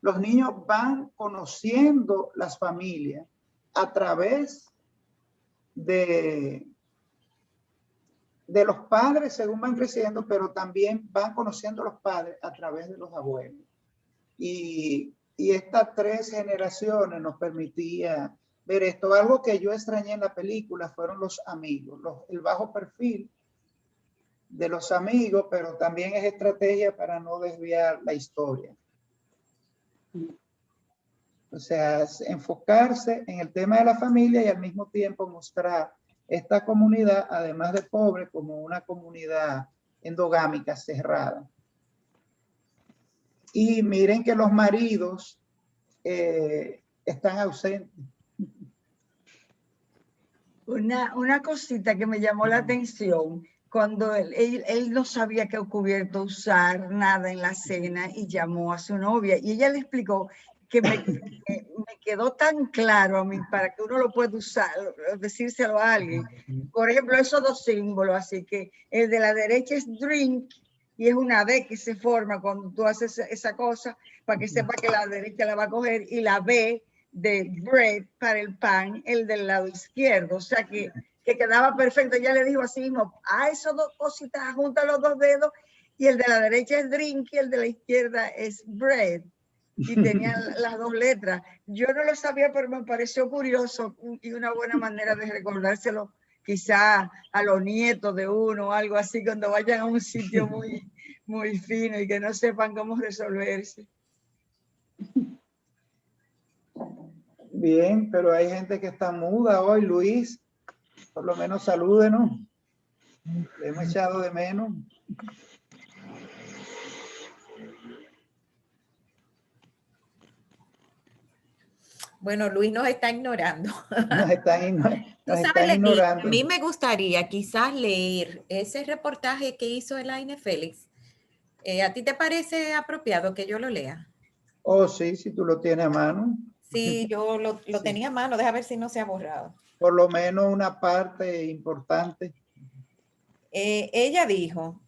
los niños van conociendo las familias a través de los padres según van creciendo, pero también van conociendo los padres a través de los abuelos. Y estas 3 generaciones nos permitía ver esto. Algo que yo extrañé en la película fueron los amigos, el bajo perfil de los amigos, pero también es estrategia para no desviar la historia. O sea, enfocarse en el tema de la familia y al mismo tiempo mostrar esta comunidad, además de pobre, como una comunidad endogámica cerrada. Y miren que los maridos están ausentes. Una cosita que me llamó la atención, cuando él no sabía qué cubierto usar, nada en la cena, y llamó a su novia. Y ella le explicó que me quedó tan claro a mí para que uno lo pueda usar, decírselo a alguien. Por ejemplo, esos dos símbolos, así que el de la derecha es drink, y es una D que se forma cuando tú haces esa cosa, para que sepa que la derecha la va a coger, y la B de bread para el pan, el del lado izquierdo. O sea que quedaba perfecto. Ya le dijo así mismo, a esos dos cositas, junta los dos dedos, y el de la derecha es drink y el de la izquierda es bread. Y tenían las dos letras. Yo no lo sabía, pero me pareció curioso y una buena manera de recordárselo quizá a los nietos de uno o algo así, cuando vayan a un sitio muy, muy fino y que no sepan cómo resolverse. Bien, pero hay gente que está muda hoy, Luis. Por lo menos salúdenos. Le hemos echado de menos. Bueno, Luis nos está ignorando. Nos están ignorando. A mí me gustaría quizás leer ese reportaje que hizo Elaine Félix. ¿A ti te parece apropiado que yo lo lea? Oh, sí, si tú lo tienes a mano. Sí, yo lo tenía a mano. Deja ver si no se ha borrado. Por lo menos una parte importante. Ella dijo,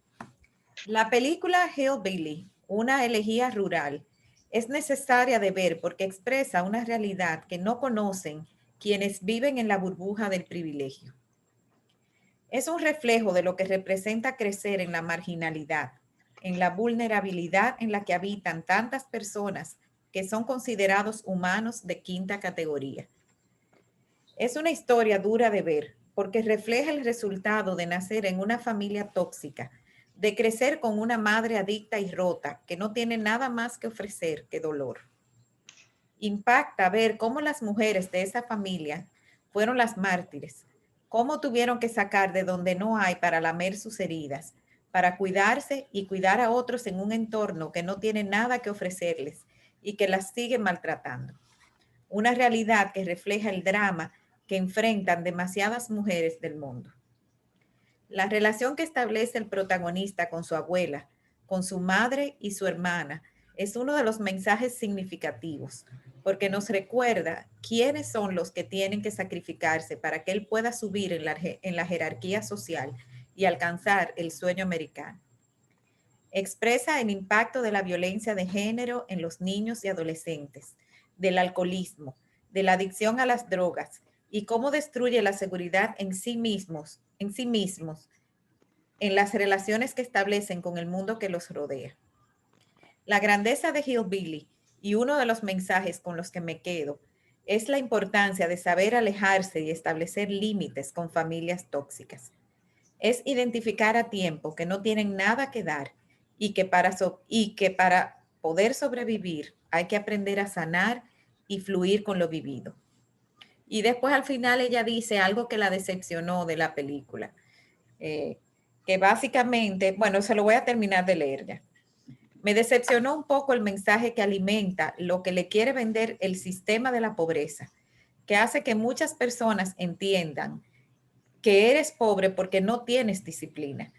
la película Hillbilly, una elegía rural, es necesaria de ver porque expresa una realidad que no conocen quienes viven en la burbuja del privilegio. Es un reflejo de lo que representa crecer en la marginalidad, en la vulnerabilidad en la que habitan tantas personas que son considerados humanos de quinta categoría. Es una historia dura de ver porque refleja el resultado de nacer en una familia tóxica, de crecer con una madre adicta y rota que no tiene nada más que ofrecer que dolor. Impacta ver cómo las mujeres de esa familia fueron las mártires, cómo tuvieron que sacar de donde no hay para lamer sus heridas, para cuidarse y cuidar a otros en un entorno que no tiene nada que ofrecerles y que las sigue maltratando. Una realidad que refleja el drama que enfrentan demasiadas mujeres del mundo. La relación que establece el protagonista con su abuela, con su madre y su hermana, es uno de los mensajes significativos, porque nos recuerda quiénes son los que tienen que sacrificarse para que él pueda subir en la jerarquía social y alcanzar el sueño americano. Expresa el impacto de la violencia de género en los niños y adolescentes, del alcoholismo, de la adicción a las drogas y cómo destruye la seguridad en sí mismos, en las relaciones que establecen con el mundo que los rodea. La grandeza de Hillbilly y uno de los mensajes con los que me quedo es la importancia de saber alejarse y establecer límites con familias tóxicas. Es identificar a tiempo que no tienen nada que dar y que para poder sobrevivir hay que aprender a sanar y fluir con lo vivido. Y después al final ella dice algo que la decepcionó de la película, que básicamente, bueno, se lo voy a terminar de leer ya. Me decepcionó un poco el mensaje que alimenta lo que le quiere vender el sistema de la pobreza, que hace que muchas personas entiendan que eres pobre porque no tienes disciplina,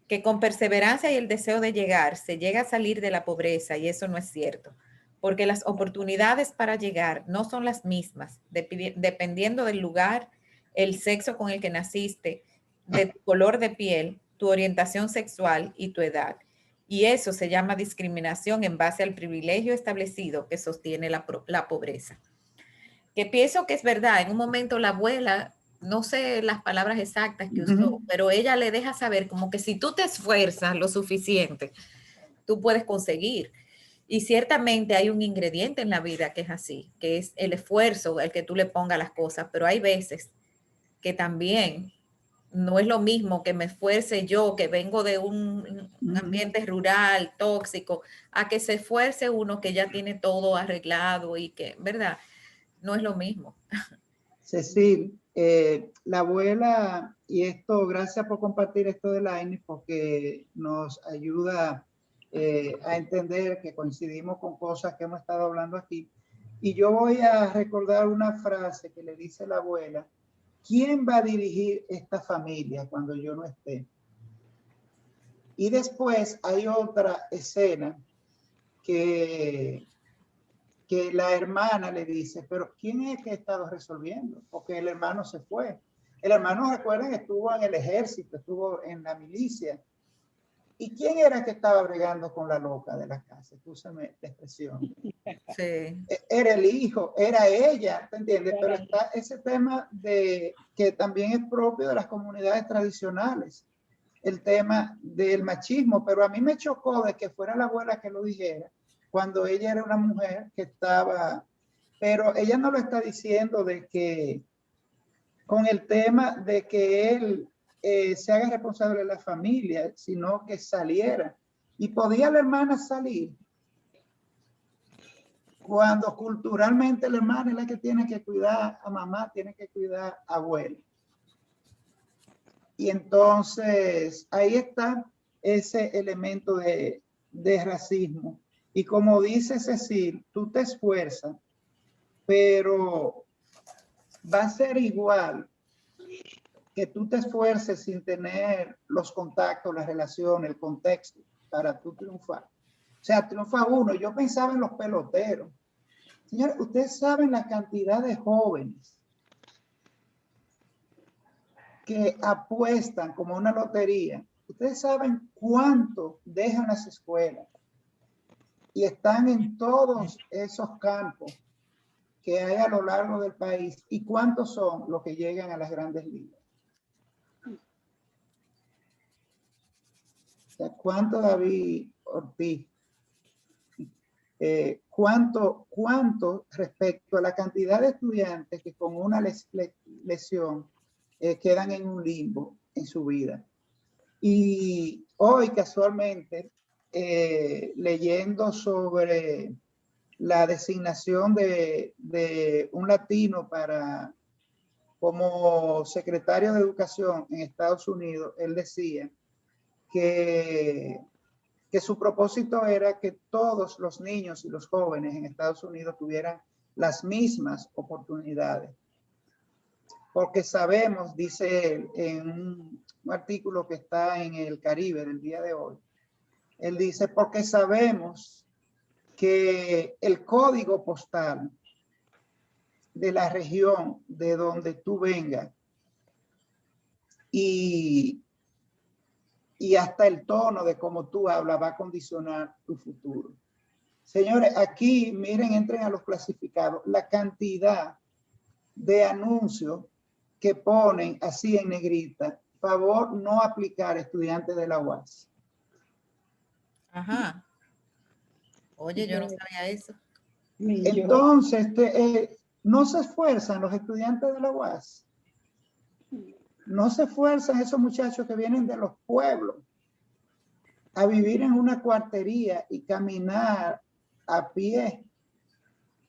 que con perseverancia y el deseo de llegar se llega a salir de la pobreza, y eso no es cierto, porque las oportunidades para llegar no son las mismas, dependiendo del lugar, el sexo con el que naciste, de tu color de piel, tu orientación sexual y tu edad. Y eso se llama discriminación en base al privilegio establecido que sostiene la pobreza. Que pienso que es verdad, en un momento la abuela, no sé las palabras exactas que usó, pero ella le deja saber como que si tú te esfuerzas lo suficiente, tú puedes conseguir. Y ciertamente hay un ingrediente en la vida que es así, que es el esfuerzo, el que tú le pongas las cosas, pero hay veces que también no es lo mismo que me esfuerce yo, que vengo de un ambiente rural, tóxico, a que se esfuerce uno que ya tiene todo arreglado y que, ¿verdad? No es lo mismo. Cecil, la abuela, y esto, gracias por compartir esto de Elaine, porque nos ayuda a entender que coincidimos con cosas que hemos estado hablando aquí. Y yo voy a recordar una frase que le dice la abuela: ¿quién va a dirigir esta familia cuando yo no esté? Y después hay otra escena que la hermana le dice, pero ¿quién es que ha estado resolviendo? Porque el hermano se fue. El hermano, recuerden, estuvo en el ejército, estuvo en la milicia. ¿Y quién era que estaba bregando con la loca de la casa? Escúchame la expresión. Sí. Era el hijo, era ella, ¿te entiendes? Pero está ese tema de que también es propio de las comunidades tradicionales, el tema del machismo, pero a mí me chocó de que fuera la abuela que lo dijera, cuando ella era una mujer que estaba, pero ella no lo está diciendo de que, con el tema de que él se haga responsable de la familia, sino que saliera. Y podía la hermana salir cuando culturalmente la hermana es la que tiene que cuidar a mamá, tiene que cuidar a abuela. Y entonces ahí está ese elemento de racismo. Y como dice Cecil, tú te esfuerzas, pero va a ser igual que tú te esfuerces sin tener los contactos, la relación, el contexto para tú triunfar. O sea, triunfa uno. Yo pensaba en los peloteros. Señores, ustedes saben la cantidad de jóvenes que apuestan como una lotería. Ustedes saben cuánto dejan las escuelas y están en todos esos campos que hay a lo largo del país y cuántos son los que llegan a las grandes ligas. O sea, ¿cuánto David Ortiz? ¿Cuánto respecto a la cantidad de estudiantes que con una lesión quedan en un limbo en su vida? Y hoy casualmente, leyendo sobre la designación de un latino como secretario de Educación en Estados Unidos, él decía que su propósito era que todos los niños y los jóvenes en Estados Unidos tuvieran las mismas oportunidades. Porque sabemos, dice él, en un artículo que está en el Caribe del día de hoy, él dice, porque sabemos que el código postal de la región de donde tú vengas y hasta el tono de cómo tú hablas va a condicionar tu futuro. Señores, aquí miren, entren a los clasificados, la cantidad de anuncios que ponen así en negrita, favor no aplicar estudiantes de la UAS. Ajá. Oye, yo no sabía eso. Entonces, no se esfuerzan los estudiantes de la UAS. No se esfuerzan esos muchachos que vienen de los pueblos a vivir en una cuartería y caminar a pie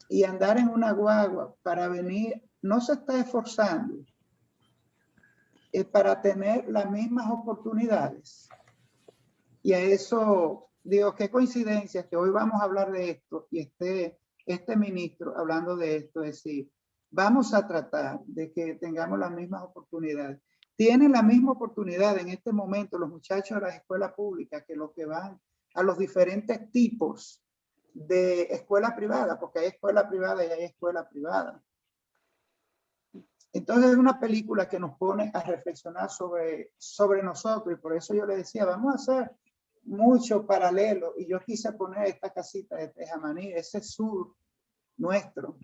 y andar en una guagua para venir. No se está esforzando para tener las mismas oportunidades. Y a eso digo, qué coincidencia que hoy vamos a hablar de esto y este ministro hablando de esto, es decir, vamos a tratar de que tengamos las mismas oportunidades. Tienen la misma oportunidad en este momento los muchachos de las escuelas públicas que los que van a los diferentes tipos de escuela privada, porque hay escuela privada y hay escuela privada. Entonces es una película que nos pone a reflexionar sobre nosotros, y por eso yo le decía, vamos a hacer mucho paralelo, y yo quise poner esta casita de Tejamaní, ese sur nuestro.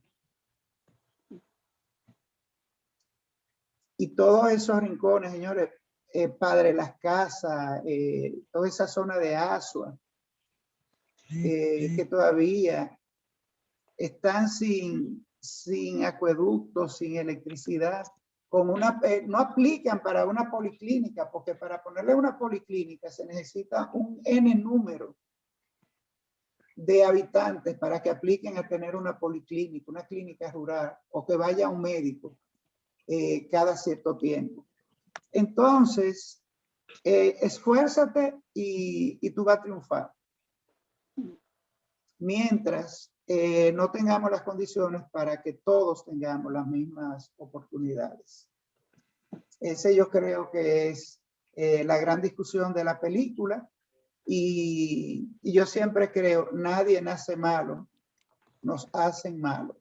Y todos esos rincones, señores, Padre Las Casas, toda esa zona de Asua, que todavía están sin acueductos, sin electricidad, no aplican para una policlínica, porque para ponerle una policlínica se necesita un N número de habitantes para que apliquen a tener una policlínica, una clínica rural, o que vaya un médico cada cierto tiempo. Entonces, esfuérzate y tú vas a triunfar. Mientras no tengamos las condiciones para que todos tengamos las mismas oportunidades. Ese yo creo que es la gran discusión de la película. Y yo siempre creo, nadie nace malo, nos hacen malo.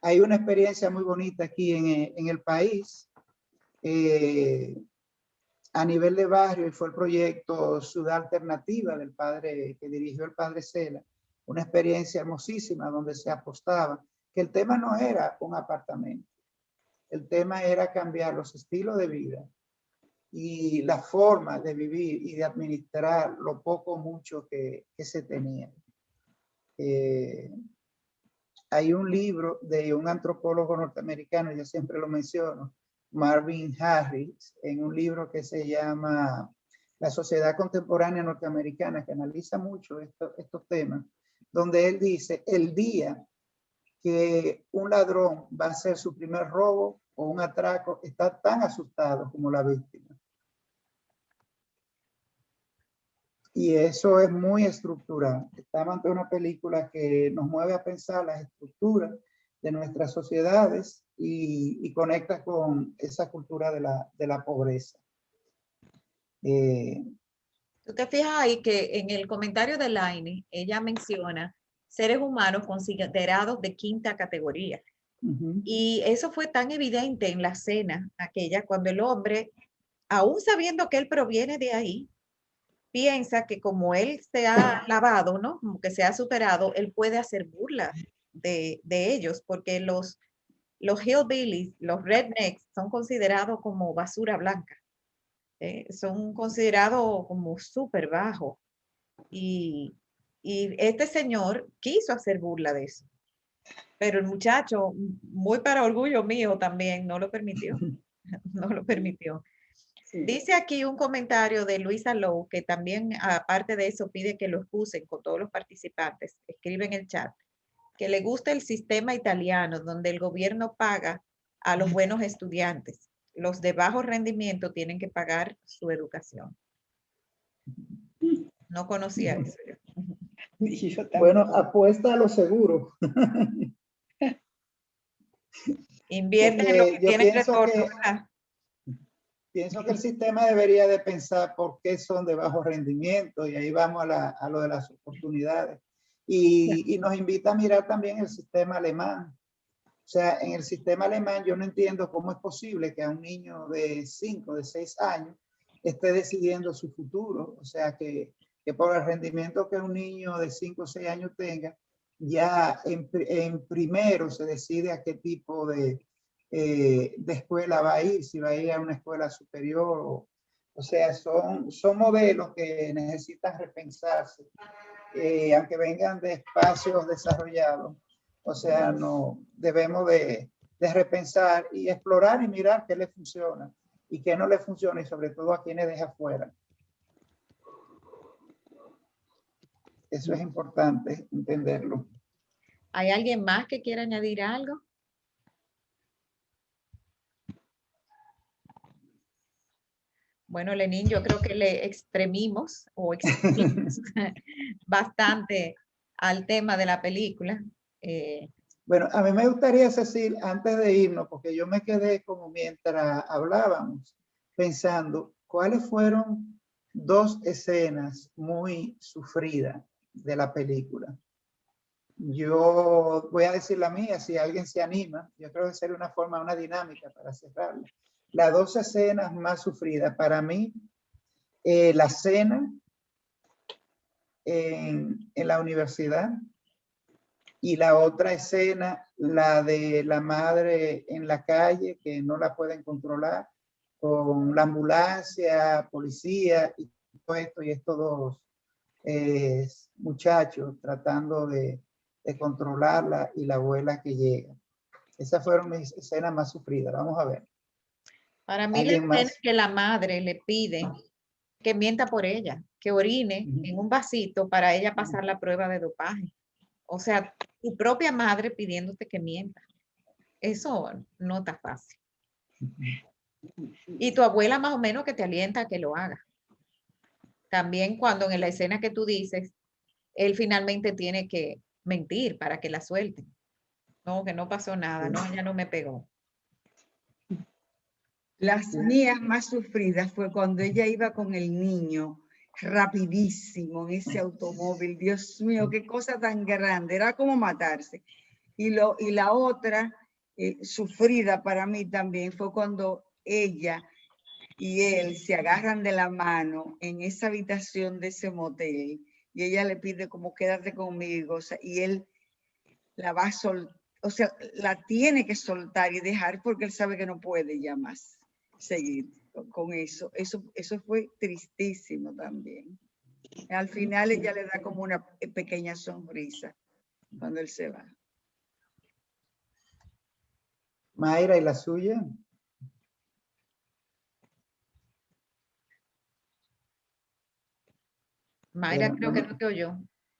Hay una experiencia muy bonita aquí en el país, a nivel de barrio, y fue el proyecto Ciudad Alternativa del padre que dirigió el padre Cela, una experiencia hermosísima donde se apostaba que el tema no era un apartamento, el tema era cambiar los estilos de vida y la forma de vivir y de administrar lo poco o mucho que se tenía. Hay un libro de un antropólogo norteamericano, yo siempre lo menciono, Marvin Harris, en un libro que se llama La Sociedad Contemporánea Norteamericana, que analiza mucho estos temas, donde él dice, el día que un ladrón va a hacer su primer robo o un atraco, está tan asustado como la víctima. Y eso es muy estructural. Estamos ante una película que nos mueve a pensar las estructuras de nuestras sociedades y conecta con esa cultura de la pobreza. Tú te fijas ahí que en el comentario de Laine, ella menciona seres humanos considerados de quinta categoría. Y eso fue tan evidente en la escena aquella, cuando el hombre, aún sabiendo que él proviene de ahí, piensa que como él se ha lavado, ¿no? Como que se ha superado, él puede hacer burla de ellos, porque los hillbillies, los rednecks, son considerados como basura blanca. Son considerados como súper bajos. Y este señor quiso hacer burla de eso. Pero el muchacho, muy para orgullo mío también, no lo permitió. No lo permitió. Sí. Dice aquí un comentario de Luisa Lowe, que también, aparte de eso, pide que lo excusen con todos los participantes. Escribe en el chat que le gusta el sistema italiano, donde el gobierno paga a los buenos estudiantes. Los de bajo rendimiento tienen que pagar su educación. No conocía eso yo. Bueno, apuesta a lo seguro. Invierte en lo que tiene retorno. Pienso que el sistema debería de pensar por qué son de bajo rendimiento, y ahí vamos a lo de las oportunidades. Y nos invita a mirar también el sistema alemán. O sea, en el sistema alemán yo no entiendo cómo es posible que a un niño de 5, de 6 años esté decidiendo su futuro. O sea, que por el rendimiento que un niño de 5 o 6 años tenga, ya en primero se decide a qué tipo de escuela va a ir, si va a ir a una escuela superior. O sea, son modelos que necesitan repensarse, aunque vengan de espacios desarrollados. O sea, no debemos de repensar y explorar y mirar qué le funciona y qué no le funciona, y sobre todo a quienes deja fuera. Eso es importante entenderlo. ¿Hay alguien más que quiera añadir algo? Bueno, Lenín, yo creo que le exprimimos bastante al tema de la película. Bueno, a mí me gustaría, Cecil, antes de irnos, porque yo me quedé como mientras hablábamos, pensando cuáles fueron 2 escenas muy sufridas de la película. Yo voy a decir la mía, si alguien se anima. Yo creo que sería una forma, una dinámica para cerrarlo. Las 2 escenas más sufridas para mí, la cena en la universidad, y la otra escena, la de la madre en la calle, que no la pueden controlar, con la ambulancia, policía y todo esto, y estos 2 muchachos tratando de controlarla, y la abuela que llega. Esas fueron mis escenas más sufridas. Vamos a ver. Para mí, la escena es que la madre le pide que mienta por ella, que orine en un vasito para ella pasar la prueba de dopaje. O sea, tu propia madre pidiéndote que mienta. Eso no está fácil. Y tu abuela más o menos que te alienta a que lo haga. También cuando en la escena que tú dices, él finalmente tiene que mentir para que la suelten. No, que no pasó nada, no, ella no me pegó. Las mías más sufridas fue cuando ella iba con el niño rapidísimo en ese automóvil. Dios mío, qué cosa tan grande, era como matarse. Y la otra, sufrida para mí también, fue cuando ella y él se agarran de la mano en esa habitación de ese motel y ella le pide como quédate conmigo, o sea, y él la va a soltar, o sea, la tiene que soltar y dejar porque él sabe que no puede ya más seguir con eso. Eso fue tristísimo también. Al final ella le da como una pequeña sonrisa cuando él se va. Mayra, ¿y la suya? Mayra, Bueno, creo que no te oyó.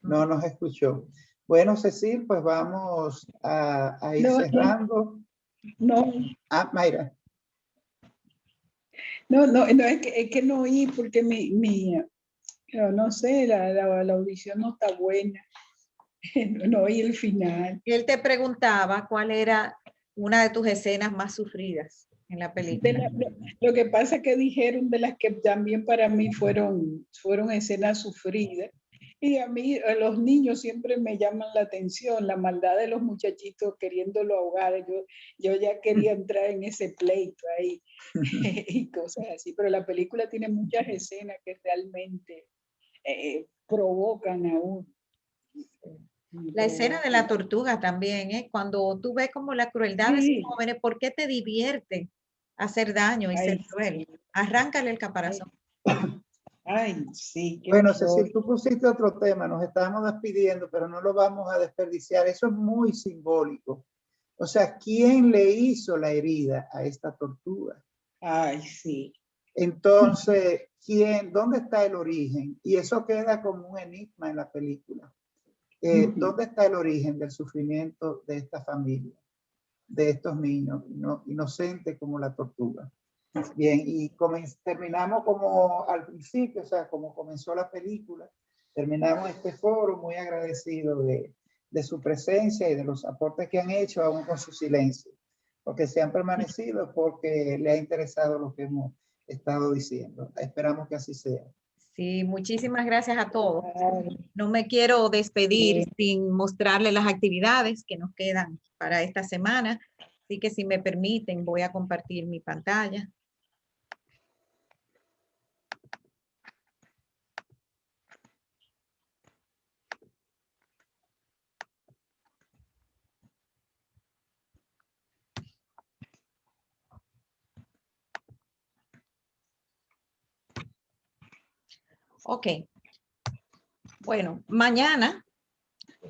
no nos escuchó. Bueno, Cecil, pues vamos a ir cerrando. No, Mayra. no, es que no oí porque no sé, la audición no está buena. No oí el final. Él te preguntaba cuál era una de tus escenas más sufridas en la película. Lo que pasa es que dijeron de las que también para mí fueron escenas sufridas. Y a mí, a los niños siempre me llaman la atención, la maldad de los muchachitos queriéndolo ahogar. Yo ya quería entrar en ese pleito ahí y cosas así. Pero la película tiene muchas escenas que realmente provocan a uno. La escena de la tortuga también, ¿eh? Cuando tú ves como la crueldad de esos jóvenes, ¿por qué te divierte hacer daño y ser cruel? Arráncale el caparazón. Ay, sí. Bueno, Cecil, tú pusiste otro tema, nos estábamos despidiendo, pero no lo vamos a desperdiciar. Eso es muy simbólico. O sea, ¿quién le hizo la herida a esta tortuga? Ay, sí. Entonces, ¿dónde está el origen? Y eso queda como un enigma en la película. ¿Dónde está el origen del sufrimiento de esta familia, de estos niños inocentes como la tortuga? Bien, y terminamos como al principio, o sea, como comenzó la película, terminamos este foro muy agradecido de su presencia y de los aportes que han hecho, aún con su silencio, porque se han permanecido porque le ha interesado lo que hemos estado diciendo. Esperamos que así sea. Sí, muchísimas gracias a todos. No me quiero despedir sin mostrarles las actividades que nos quedan para esta semana. Así que si me permiten, voy a compartir mi pantalla. Ok. Bueno, mañana,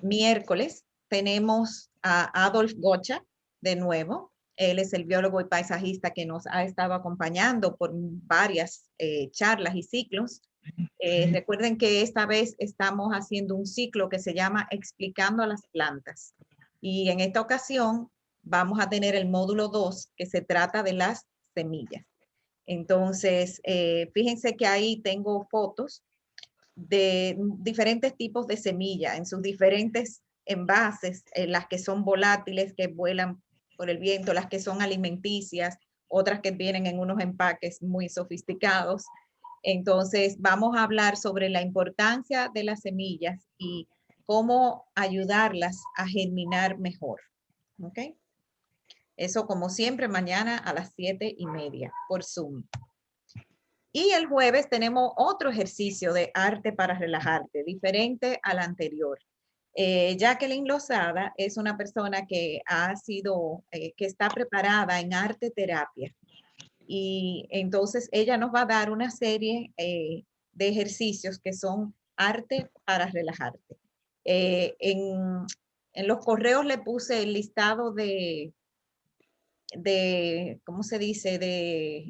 miércoles, tenemos a Adolf Gocha de nuevo. Él es el biólogo y paisajista que nos ha estado acompañando por varias charlas y ciclos. Recuerden que esta vez estamos haciendo un ciclo que se llama Explicando a las plantas. Y en esta ocasión vamos a tener el módulo 2 que se trata de las semillas. Entonces, fíjense que ahí tengo fotos de diferentes tipos de semilla en sus diferentes envases, las que son volátiles, que vuelan por el viento, las que son alimenticias, otras que vienen en unos empaques muy sofisticados. Entonces, vamos a hablar sobre la importancia de las semillas y cómo ayudarlas a germinar mejor. ¿Ok? Eso, como siempre, mañana a las 7:30 por Zoom. Y el jueves tenemos otro ejercicio de arte para relajarte, diferente al anterior. Jacqueline Lozada es una persona que que está preparada en arte terapia. Y entonces ella nos va a dar una serie de ejercicios que son arte para relajarte. En los correos le puse el listado de ¿cómo se dice? De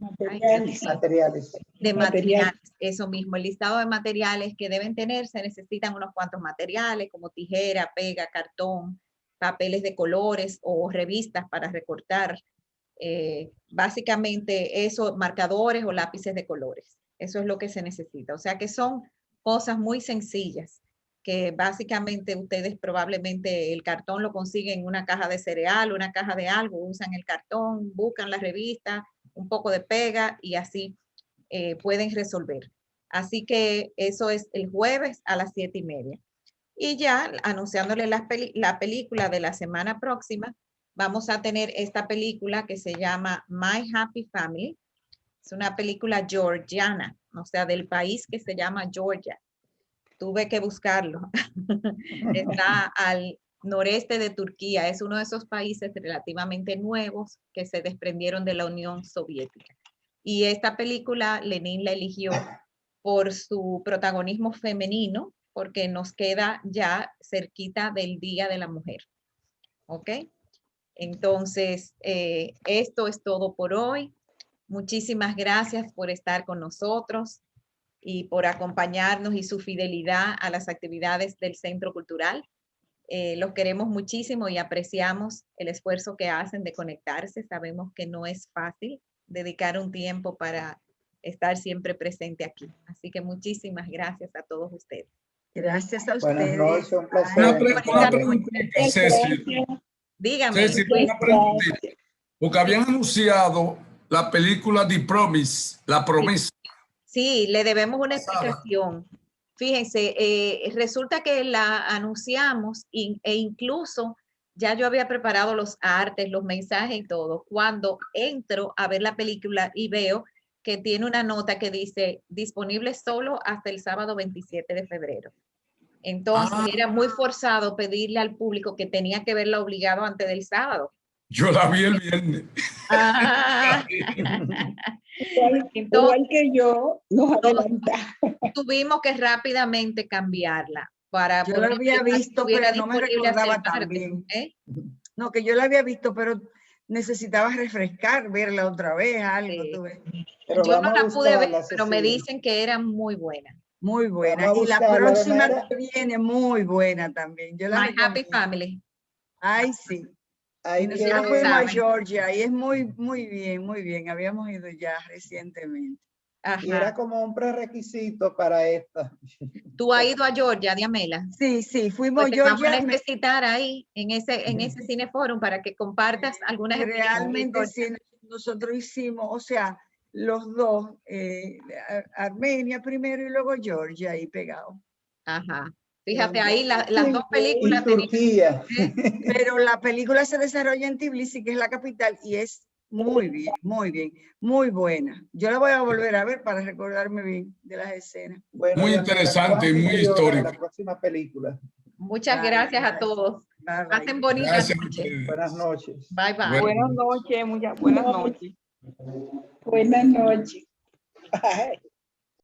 materiales, eso mismo, el listado de materiales que deben tener. Se necesitan unos cuantos materiales como tijera, pega, cartón, papeles de colores o revistas para recortar. Básicamente eso, marcadores o lápices de colores. Eso es lo que se necesita. O sea que son cosas muy sencillas que básicamente ustedes probablemente el cartón lo consiguen en una caja de cereal, una caja de algo, usan el cartón, buscan la revista, un poco de pega y así pueden resolver. Así que eso es el jueves a las 7:30. Y ya anunciándole la película de la semana próxima, vamos a tener esta película que se llama My Happy Family. Es una película georgiana, o sea, del país que se llama Georgia. Tuve que buscarlo. Está al noreste de Turquía. Es uno de esos países relativamente nuevos que se desprendieron de la Unión Soviética. Y esta película Lenin la eligió por su protagonismo femenino, porque nos queda ya cerquita del Día de la Mujer. ¿Ok? Entonces, esto es todo por hoy. Muchísimas gracias por estar con nosotros y por acompañarnos y su fidelidad a las actividades del Centro Cultural. Los queremos muchísimo y apreciamos el esfuerzo que hacen de conectarse. Sabemos que no es fácil dedicar un tiempo para estar siempre presente aquí. Así que muchísimas gracias a todos ustedes. Gracias a Buenas ustedes. noches, un placer. Una preguntita, Ceci. Dígame. Ceci, una preguntita. Porque habían anunciado la película The Promise, La Promesa. Sí, le debemos una explicación. Fíjense, resulta que la anunciamos e incluso ya yo había preparado los artes, los mensajes y todo. Cuando entro a ver la película y veo que tiene una nota que dice disponible solo hasta el sábado 27 de febrero. Entonces era muy forzado pedirle al público que tenía que verla obligado antes del sábado. Yo la vi el viernes. Igual que yo, nos adelantamos. Tuvimos que rápidamente cambiarla. Yo la había visto, pero no me recordaba tan bien. No, que yo la había visto, pero necesitaba refrescar, verla otra vez, algo. Yo no la pude ver, pero me dicen que era muy buena. Muy buena. Y la próxima que viene, muy buena también. Yo la My Happy Family. Ay, sí. Nosotros fuimos a Georgia y es muy bien, muy bien. Habíamos ido ya recientemente. Y era como un prerequisito para esta. ¿Tú has ido a Georgia, Diamela? Sí, sí, fuimos pues a Georgia. Vamos a necesitar ahí, en ese cineforum, para que compartas algunas realmente sí, nosotros hicimos, o sea, los dos, Armenia primero y luego Georgia ahí pegado. Ajá. Fíjate ahí, las dos películas. Turquía. Pero la película se desarrolla en Tbilisi, que es la capital, y es muy bien, muy buena. Yo la voy a volver a ver para recordarme bien de las escenas. Bueno, muy interesante y muy histórica. La próxima película. Muchas gracias a todos. Pasen bonitas noches. Buenas noches. Bye, bye. Buenas noches, buenas noches. Buenas noches. Bye.